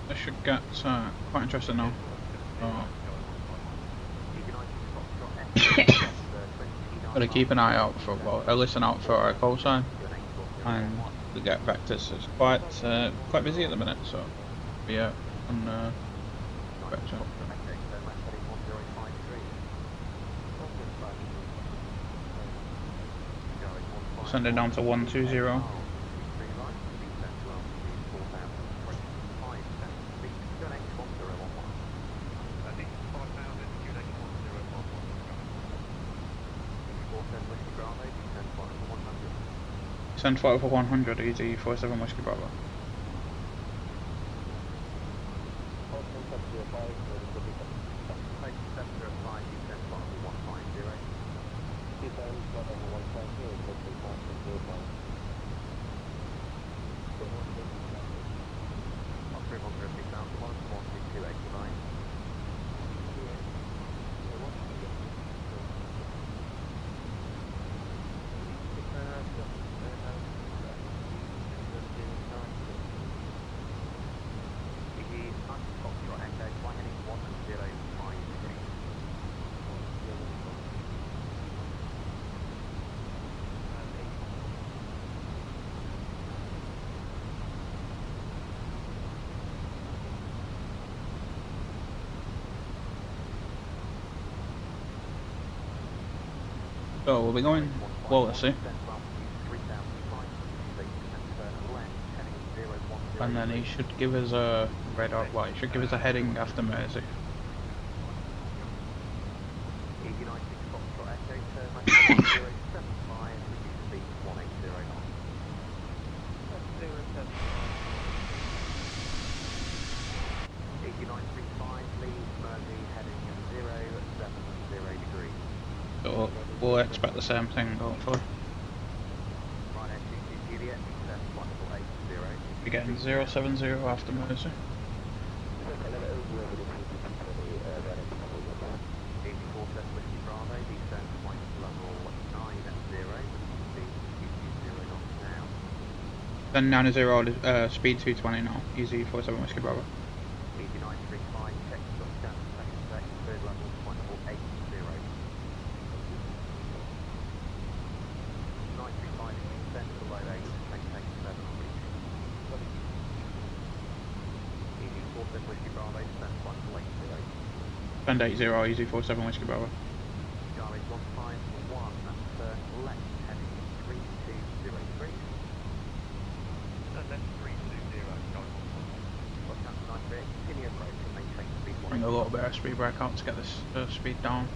This should get quite interesting now. Oh. Gotta keep an eye out for, well, listen out for our call sign, and we get vectors. It's quite busy at the minute, so yeah, on vector. Send it down to 120. Send flight over 100, easy 47 Whiskey Bravo. So we'll be going flawlessly, and then he should give us a red or white. He should give us a heading after Mersey. So we'll expect the same thing going forward. We're getting 070 after Mersey. Then 90, speed 220 now, easy 47 Whiskey Bravo. Send 80, easy 47 Whiskey Bravo. Bring a little bit of speed brake out to get this speed down.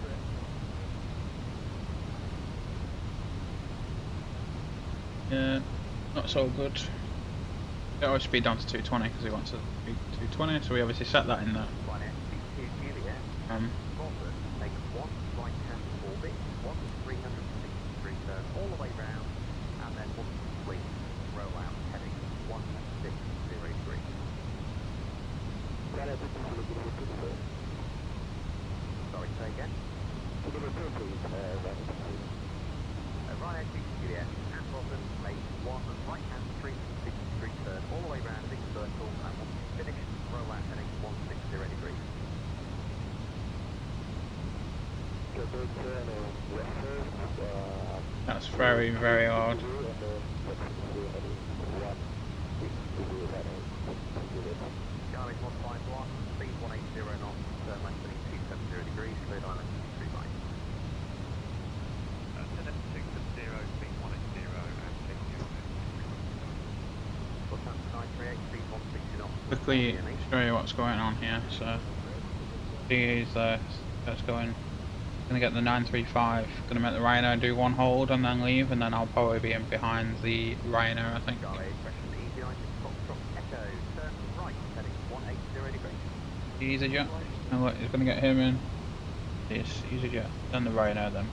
Yeah, not so good. Get our speed down to 220 because he wants to be 220, so we obviously set that in there. All the way round, and then one swing, roll out, heading 1603. Sorry, say again? Right edge Juliet, and bottom, make one right hand 363 turn, all the way round, big circle, and once finished, roll out, heading 160 degrees. That's very, very hard. Charlie 151, speed 180 knots, turn left heading 270 degrees, cleared island 3 right. Turn left 270, speed 180 and take 0. Lufthansa 938, speed 160 knots. Quickly show you what's going on here. So he's that's going. Gonna get the 935. Gonna make the Ryanair do one hold and then leave, and then I'll probably be in behind the Ryanair, I think. Easyjet. And look, he's gonna get him in. Yes, Easyjet. Then the Ryanair then.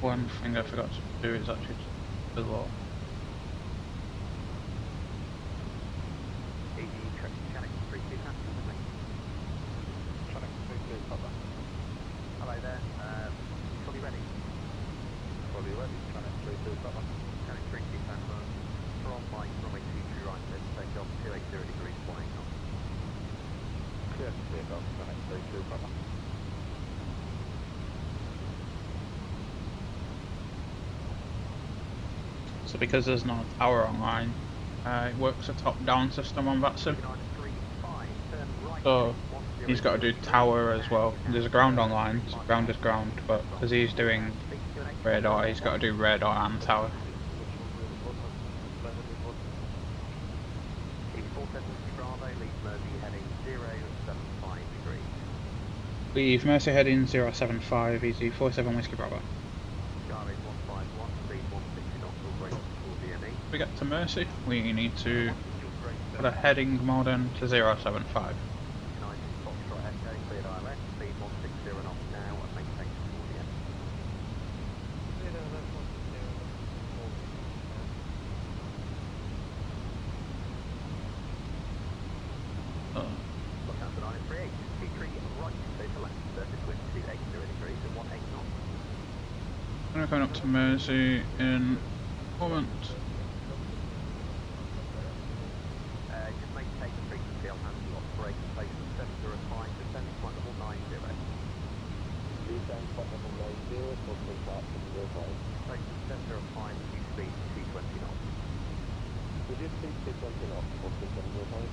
One thing I forgot to do is actually below. EG Channel 32 passengers. Channel 32, Papa. Hello there, fully ready? Fully ready, Channel 32, Papa. Channel 32 passengers. From Mike, runway 23 right, let's take off 280 degrees, flying off. Clear to take off, Channel 32, Papa. So because there's no tower online, it works a top-down system on Vatsim. So he's got to do tower as well. There's a ground online, so ground is ground, but because he's doing radar, he's got to do radar and tower. Leave Mercy heading 075, easy 47 Whiskey Bravo. If we get to Mercy, we need to put a heading modem to 075. I'm going up to Mersey in a moment. Just maintain the frequency on hand to operate in place of 705, descending point level 90. Descend point level 90, full speed start 705. Place of 705, new speed 220 knots. Would you speed 220 knots, full speed 705?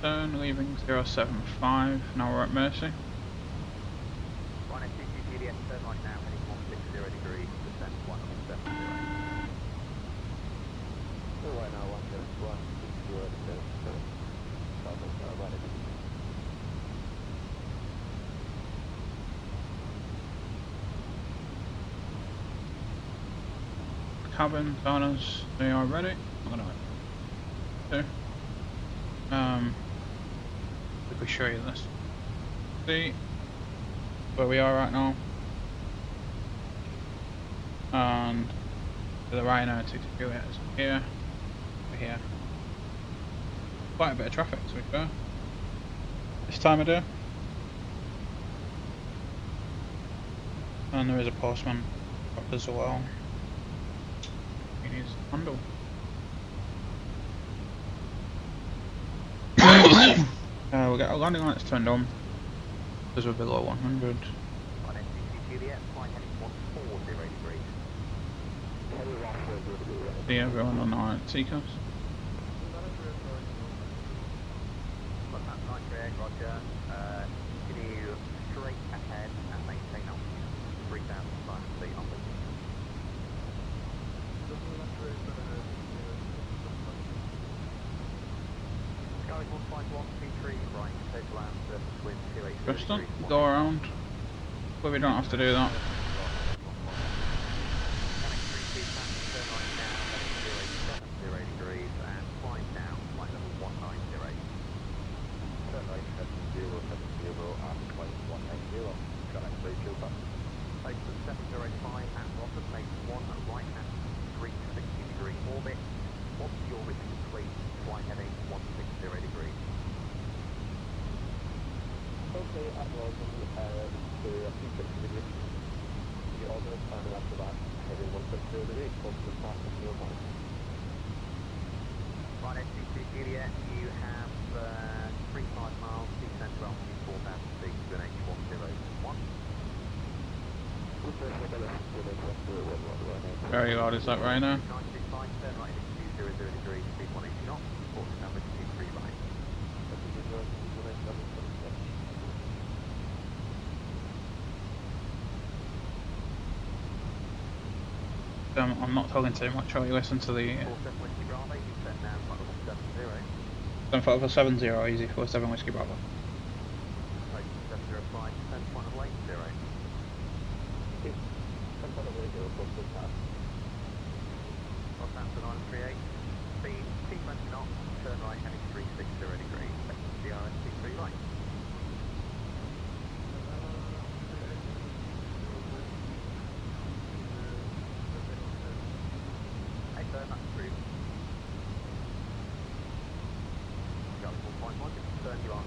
Turn, leaving 075, now we're at Mercy. EGNS, turn right now, heading 160 degrees, descend point level 70. Right now, 160 degrees, right. Cabin, donors, they are ready. I'm gonna do. If we show you this. See where we are right now. And to the right now, 60 Juliet is here. We're here. Quite a bit of traffic to be fair. This time of day. And there is a postman up as well. He needs to handle. We'll get our landing lights turned on because we're below 100. See everyone on our Seacoast. Roger. Continue straight ahead and maintain altitude 3,500 feet onwards. Sky 15123 right, total land surface wind 280 Just degrees. go around, but we don't have to do that. Right, SC2 Juliet, you have 35 miles, descent to altitude 4,000 feet to an H101. Very loud, is that right now? 925, turn right into 200 degrees, speed 180 knots, port number 23 right. I'm not talking too much while you listen to the 47 Whiskey Bravo, you send now flight level 70. 770, easy 47 Whiskey Bravo. Place 705, descend flight level 80. Southampton 938, speed 220 knots, turn right heading 360 degrees, DRS 23 right.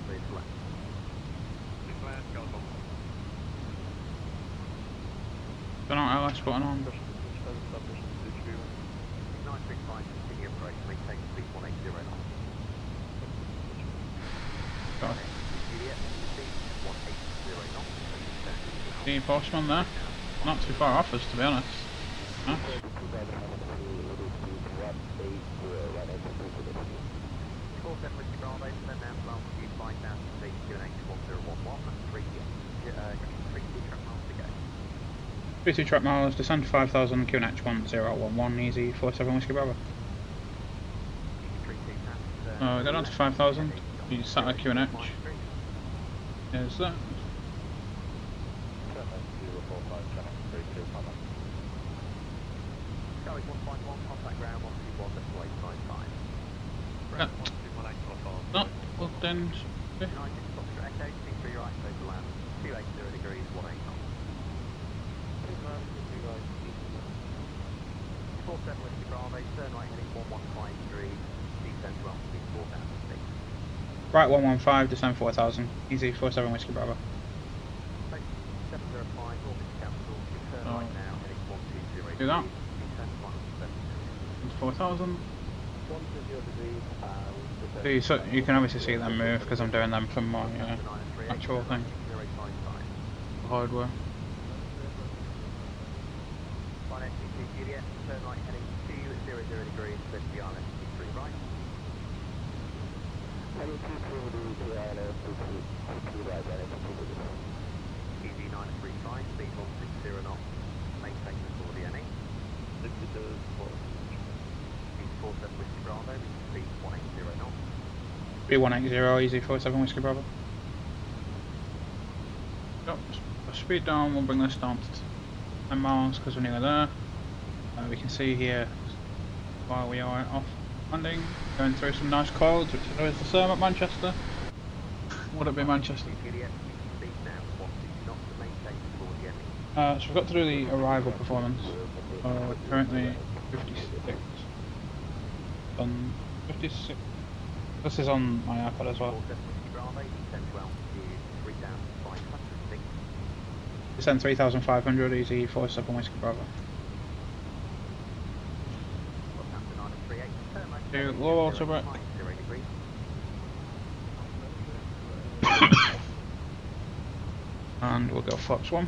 clear to land. Don't know how I spot on. 935, continue approach, maintain speed 180 knots. Sorry. Juliet, speed 180 knots. The postman there. Not too far off us, to be honest. Huh? Three 2 track miles, descend to 5,000, QNH 1011, easy 47 Whiskey Bravo. We got on to 5,000, you sat at QNH. There's that. Yeah. No, well then. Okay. Right 115, descend 4,000, easy 47 Whiskey Bravo. Do that. 4,000. So you can obviously see them move because I'm doing them from my actual thing. Hardware. B180, easy 47 Whiskey Bravo. Yep, speed down, we'll bring this down to 10 miles because we're nearly there. We can see here while we are off landing, going through some nice clouds, which is always the same at Manchester. Would it be Manchester? So we've got to do the arrival performance. We're currently 56. On 56. This is on my iPad as well. Descend 3,500, easy 47 Whiskey Bravo. Do low auto brake. And we'll go flaps 1.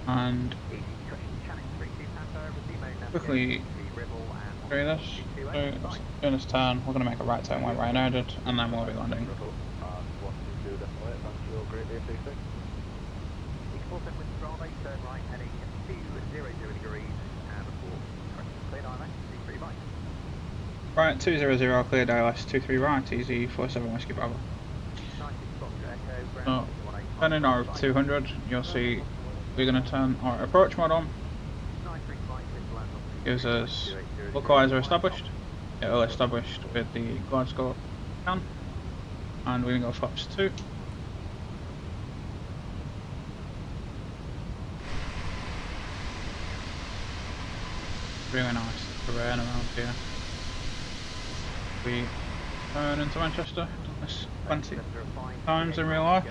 And quickly through this. So in this turn, we're going to make a right turn where right noted, and then we'll be landing. Right, 200, clear ILS 23 right, easy 47 Whiskey Bravo. So, turning our 200, you'll see we're going to turn our approach mode on. Gives us localizer established. It'll established with the glide scope can. And we're going to go flaps 2. Really nice terrain around here. We turn into Manchester, done this 20 times in real life.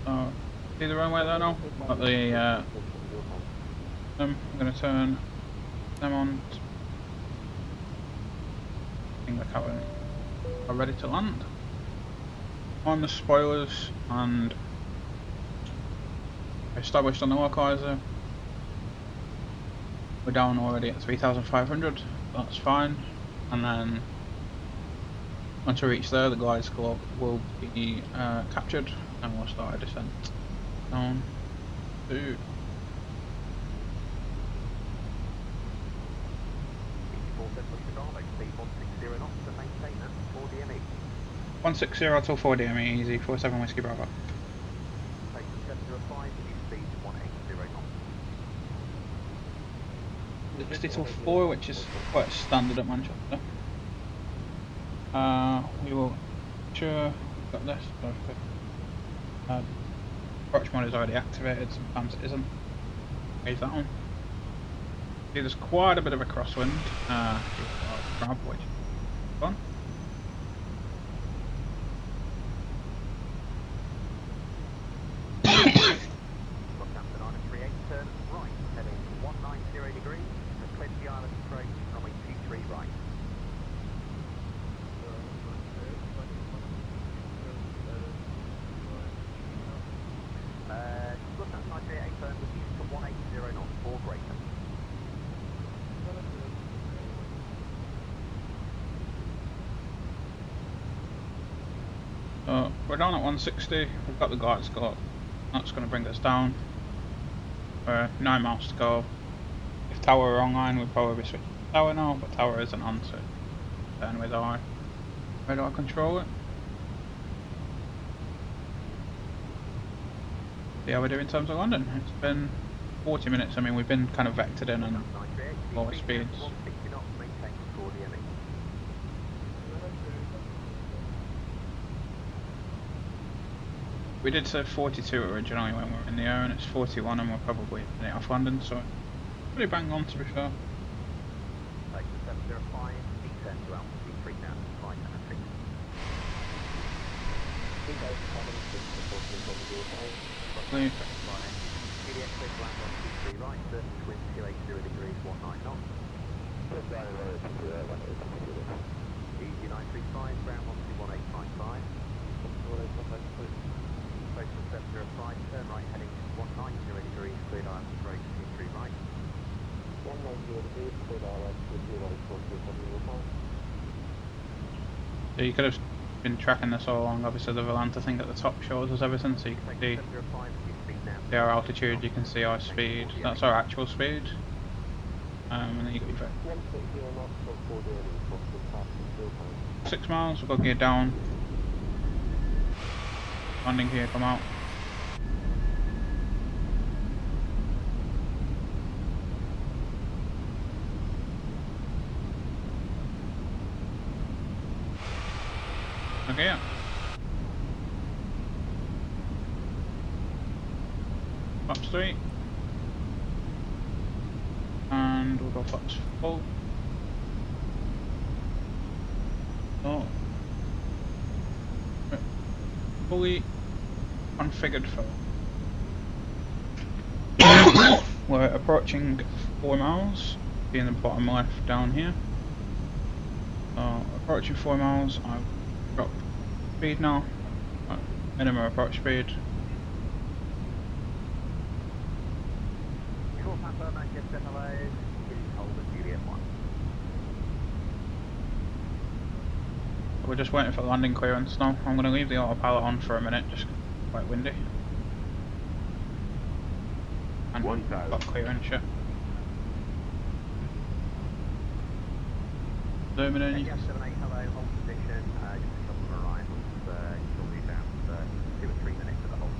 So, see the runway there now? Got the I'm going to turn them on. I think the cabin are ready to land. On the spoilers and established on the localizer. We're down already at 3,500, that's fine. And then once we reach there, the glide scope will be captured and we'll start a descent down to 160 till 4 DME, easy 47 Whiskey Bravo. 60 till 4, which is quite standard at Manchester. We will sure got this. Approach mode is already activated, sometimes it isn't. Raise that on. See, there's quite a bit of a crosswind. Grab, which is fun. Southampton Island 38, turn right, heading 190 degrees, and clear the island approach, runway 23 right. Southampton Island 38, turn with east to 180 knots, 4 greater. We're down at 160, we've got the guide scope, that's going to bring us down. 9 miles to go. If tower were online, we'd probably switch to tower now, but tower isn't on, so turn with eye. Where do I control it? See how we do in terms of London. It's been 40 minutes, I mean we've been kind of vectored in and lower speeds. We did say 42 originally when we were in the air, and it's 41 and we're probably a minute off London, so pretty bang on to be fair. Take the 705, descend to altitude 3,500 feet. Please. Juliet, clear to land on 23 right, surface wind 280 degrees, 19 knots. Easy 935, ground 121.855. Postal 705, turn right heading 190 degrees, cleared island approach 23 right. 190 degrees, cleared island 23 right, 425. So you could have been tracking this all along, obviously the Volanta thing at the top shows us everything, so you can see our altitude, you can see our speed, that's our actual speed. And then you got your 6 miles, we've got gear down. Landing gear come out. Okay, yeah. Flaps 3. And we'll go flaps full. Oh. Fully configured for. We're approaching 4 miles, being the bottom left down here. Approaching 4 miles, I've dropped speed now, minimum approach speed. Manchester, hello, please hold at Juliet 1. We're just waiting for landing clearance now. I'm going to leave the autopilot on for a minute, just quite windy. And got clearance, yeah. Zooming in. EGNS-EGGC, hello, hold position, just a couple of arrivals, you'll be about 2 or 3 minutes at the hold.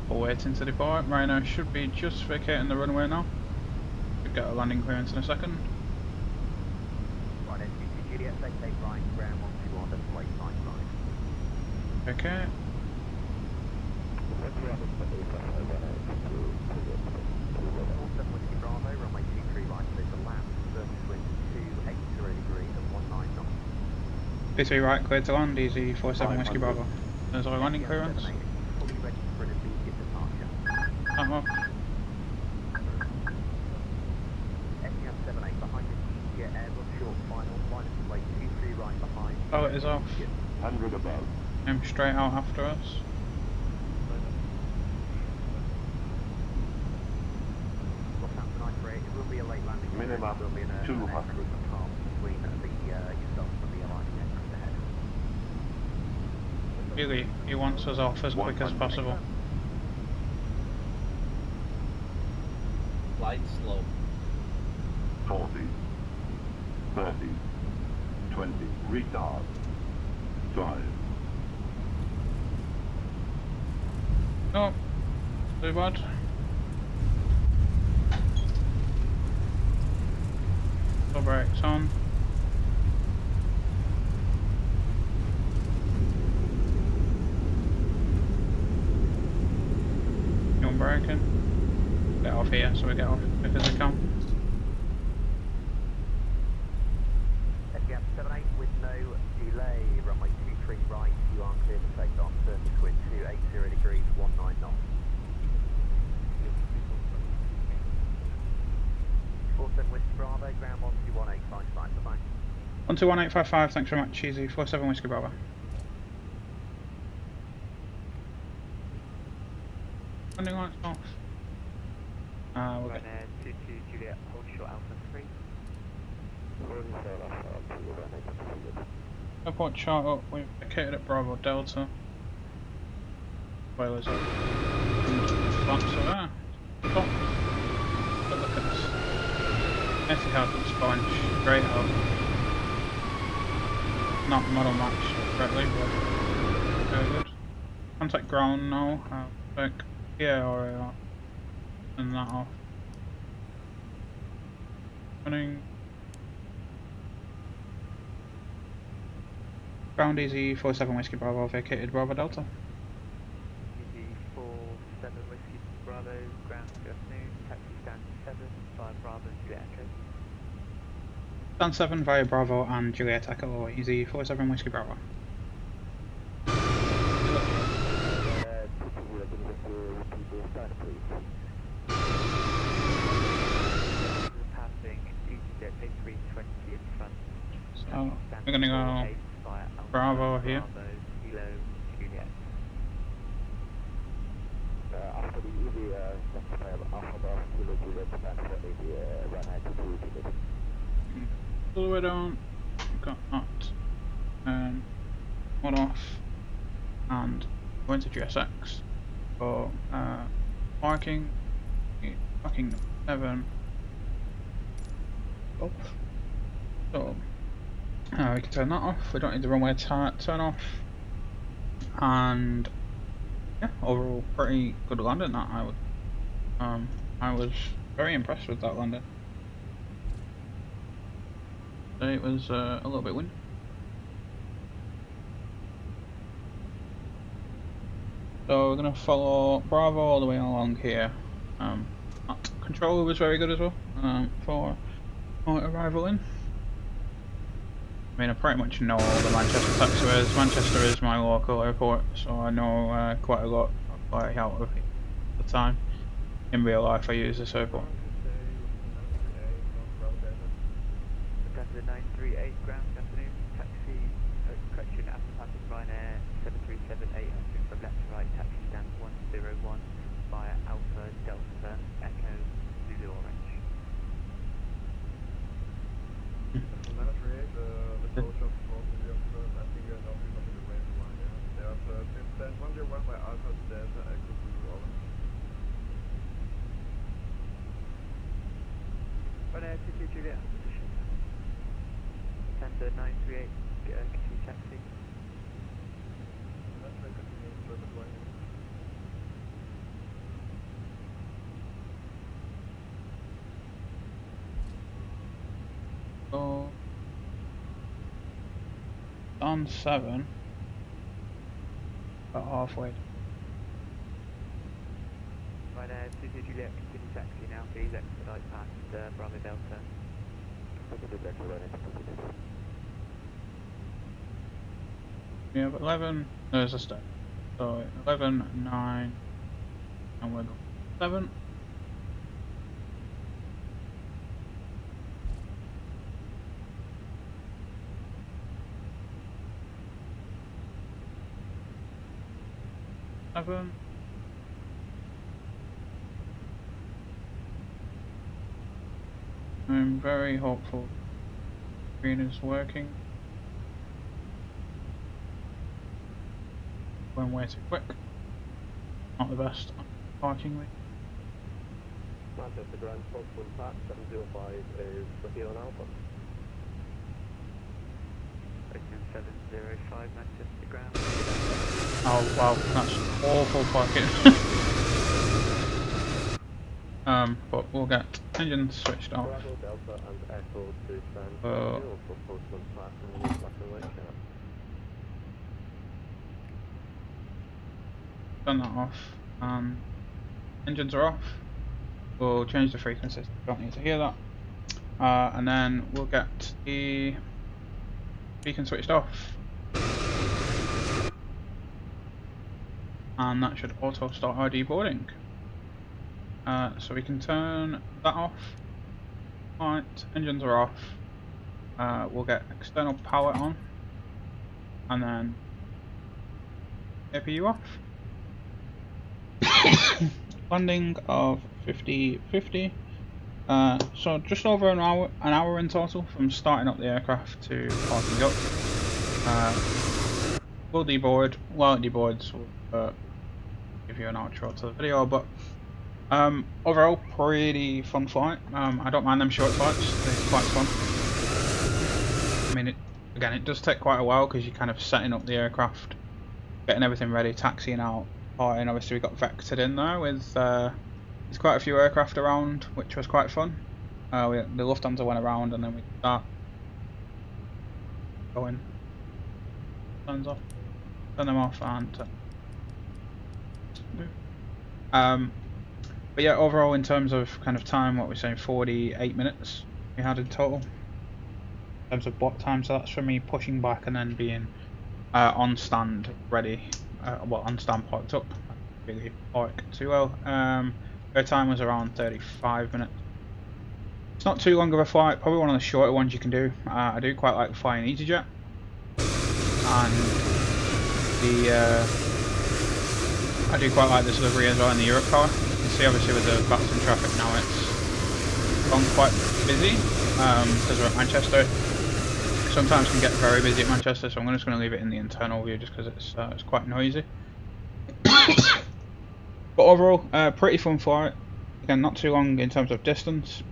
We're waiting to depart. Right now should be just vacating the runway now. Should get a landing clearance in a second. Right, NGC Juliet, take right, ground 121, that's way 95. Okay. Bravo, runway 23 right, there's a land, surface wind 280 degrees and 19 knots. P3 right, cleared to land, easy 47 Whiskey Bravo. There's our landing clearance. Fully ready for an immediate departure. That one. EGNS-EGGC behind the Easyjet Airbus short final, minus way 23 right behind. Oh, it is off. 100 above. Came straight out after us. Southampton Island, it will be a late landing. Minimum 200. Between yourself and the aligning aircraft ahead. Really, he wants us off as quick as possible. Light slow. 40, 30, 20, retard, 5. Oh, too bad. Full brakes on. You're braking. Get off here so we get off as quick as we can. EGNS-78 with no delay, runway 23 right, you are clear to take off, surface wind 280 degrees, 19 knots. 47 Whiskey Bravo, ground 121855, bye-bye. 121855, thanks very much, Easy 47 Whiskey Bravo. Landing lights off. We'll get Ryanair 22 Juliet, hold short Alpha 3. airport chart up, we're located at Bravo Delta. Spoilers up. Flaps are there. Stop. But look at this. Etihad with sponge, great help. Not model matched correctly, but very good. Contact ground now. Like, yeah, or turn that off. Running. Ground Easy 47 Whiskey Bravo, vacated Bravo Delta. Easy 47 Whiskey Bravo, ground good afternoon, taxi stand 7, 5 Bravo, Juliet Echo. Stand 7 via Bravo and Juliet Echo, Easy 47 Whiskey Bravo. Passing Easyjet A320 in front. So, we're gonna go Bravo here. Bravo, Kilo, Juliet. After the easy Alpha Bravo Kilo Juliet stand for the Ryanair 22 Juliet. All the way down, got that, one off, and going to GSX for parking 7. Oh. So we can turn that off. We don't need the runway turn off, and yeah, overall pretty good landing. That I was very impressed with that landing. It was a little bit windy. So we're going to follow Bravo all the way along here. That controller was very good as well for arrival in. I mean, I pretty much know all the Manchester taxiways. Manchester is my local airport, so I know quite a lot. I fly out of it all the time. In real life I use this airport. The 938 ground, good afternoon, taxi, correction, after passing Ryanair 737-800 from left to right, taxi stand 101 via Alpha Delta Echo Zulu Orange. The 938, the approach of North I think you're now in the range one, yeah. There's since then 101 by Alpha Delta Echo Zulu Orange. Ryanair 22 Juliet, position. Tender 938, continue taxi. That's right, continue service one. So on 7, about halfway. Ryanair 22 Juliet, continue taxi now, please expedite past Bravo Delta. We have 11, there's a step. So 11, 9, and we're going 7. I'm very hopeful green is working. When way too quick. Not the best parking way. Manchester Grand Spokesman Pat 705 is Sophia on Alpha. Correction 705 Manchester ground. Oh wow, that's awful parking. But we'll get engines switched off. Bravo Delta and Echo to stand by Uh, you, also post on track and release left and right channel. Turn that off. Engines are off. We'll change the frequencies. Don't need to hear that. And then we'll get the beacon switched off. And that should auto start our deboarding. So we can turn that off. Alright, engines are off. We'll get external power on. And then APU off. Landing of 50-50. So just over an hour in total from starting up the aircraft to parking up. We'll deboard. While it deboards, we'll give you an outro to the video, but overall pretty fun flight. I don't mind them short flights, they're quite fun. I mean, it does take quite a while because you're kind of setting up the aircraft, getting everything ready, taxiing out, and obviously we got vectored in there with there's quite a few aircraft around, which was quite fun. The Lufthansa went around and then we start going, turns off, turn them off and but yeah, overall in terms of kind of time, what we're saying, 48 minutes we had in total in terms of block time. So that's for me pushing back and then being on stand ready, well, on stand parked up. Really park too well. Their time was around 35 minutes. It's not too long of a flight, probably one of the shorter ones you can do. I do quite like flying Easyjet, and I do quite like this livery as well in the Europe car. You can see obviously with the Vatsim traffic now it's gone quite busy because we're at Manchester. Sometimes can get very busy at Manchester, so I'm just going to leave it in the internal view just because it's quite noisy. But overall, pretty fun flight. Again, not too long in terms of distance.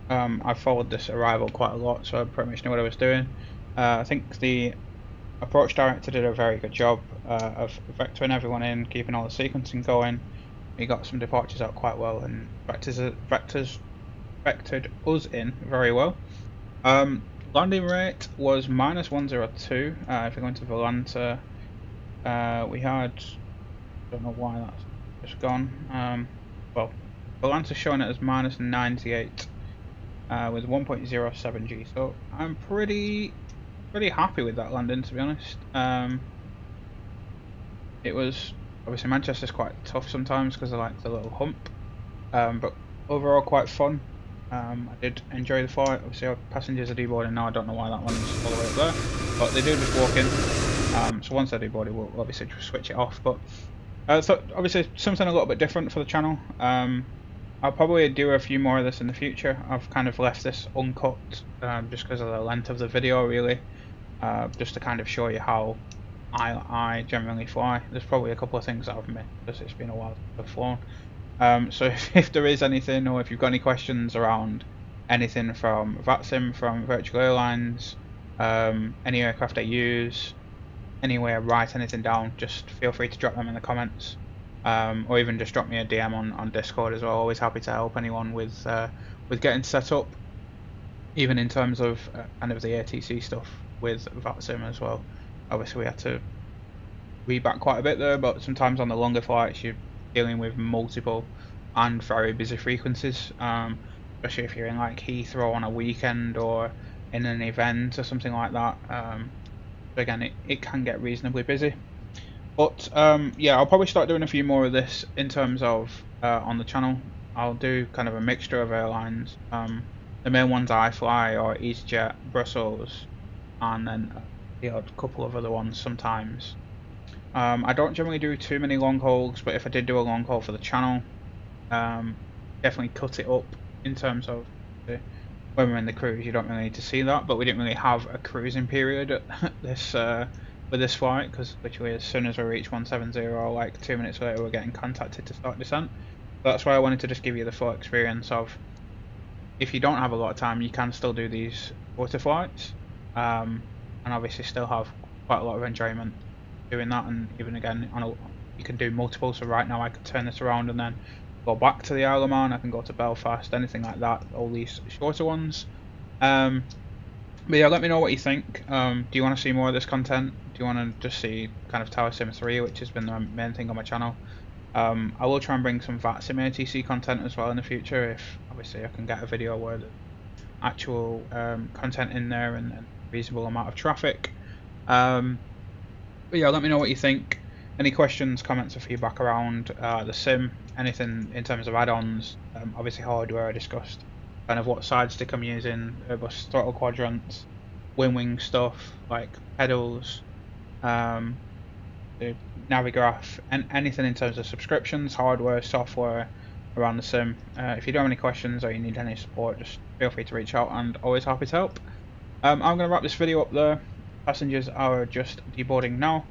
I followed this arrival quite a lot, so I pretty much knew what I was doing. I think the approach director did a very good job of vectoring everyone in, keeping all the sequencing going. He got some departures out quite well and vectored us in very well. Landing rate was -102. If you're going to Volanta, we had, I don't know why that's just gone. Well, Volanta's showing it as -98 with 1.07 G. So I'm pretty happy with that landing, to be honest. It was obviously Manchester's quite tough sometimes because I like the little hump, but overall quite fun. I did enjoy the flight. Obviously our passengers are deboarding now. I don't know why that one's all the way up there, but they do just walk in. So once they're deboarded, we'll obviously just switch it off. But so obviously something a little bit different for the channel. I'll probably do a few more of this in the future. I've kind of left this uncut just because of the length of the video, really. Just to kind of show you how I generally fly. There's probably a couple of things that I've missed because it's been a while since I've flown. So if there is anything, or if you've got any questions around anything from Vatsim, from Virtual Airlines, any aircraft I use, any way I write anything down, just feel free to drop them in the comments, or even just drop me a DM on Discord as well. Always happy to help anyone with getting set up, even in terms of kind of the ATC stuff with Vatsim as well. Obviously we had to reback quite a bit there, but sometimes on the longer flights you're dealing with multiple and very busy frequencies, especially if you're in like Heathrow on a weekend or in an event or something like that. So again, it can get reasonably busy. But yeah, I'll probably start doing a few more of this in terms of on the channel. I'll do kind of a mixture of airlines. The main ones I fly are Easyjet, Brussels, and then the odd couple of other ones sometimes. I don't generally do too many long hauls, but if I did do a long haul for the channel, definitely cut it up in terms of when we're in the cruise. You don't really need to see that, but we didn't really have a cruising period at this with this flight, because literally as soon as we reach 170, like 2 minutes later, we're getting contacted to start descent. So that's why I wanted to just give you the full experience of, if you don't have a lot of time, you can still do these water flights, and obviously still have quite a lot of enjoyment doing that. And even again, you can do multiple. So right now I could turn this around and then go back to the Isle of Man, I can go to Belfast, anything like that, all these shorter ones. But yeah, let me know what you think. Do you want to see more of this content? Do you want to just see kind of Tower Sim 3, which has been the main thing on my channel? I will try and bring some Vatsim ATC content as well in the future, if obviously I can get a video where the actual content in there and reasonable amount of traffic. But yeah, let me know what you think. Any questions, comments or feedback around the sim, anything in terms of add-ons, obviously hardware I discussed, kind of what side stick I'm using, Airbus throttle quadrants, wing stuff like pedals, the Navigraph, and anything in terms of subscriptions, hardware, software around the sim. If you do have any questions or you need any support, just feel free to reach out, and always happy to help. I'm going to wrap this video up there. Passengers are just deboarding now.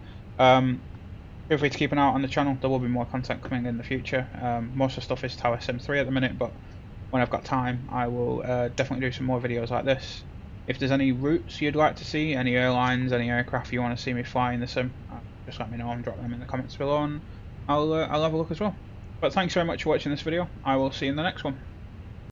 Feel free to keep an eye out on the channel, there will be more content coming in the future. Most of the stuff is Tower Sim 3 at the minute, but when I've got time I will definitely do some more videos like this. If there's any routes you'd like to see, any airlines, any aircraft you want to see me fly in the sim, just let me know and drop them in the comments below, and I'll have a look as well. But thanks very much for watching this video. I will see you in the next one.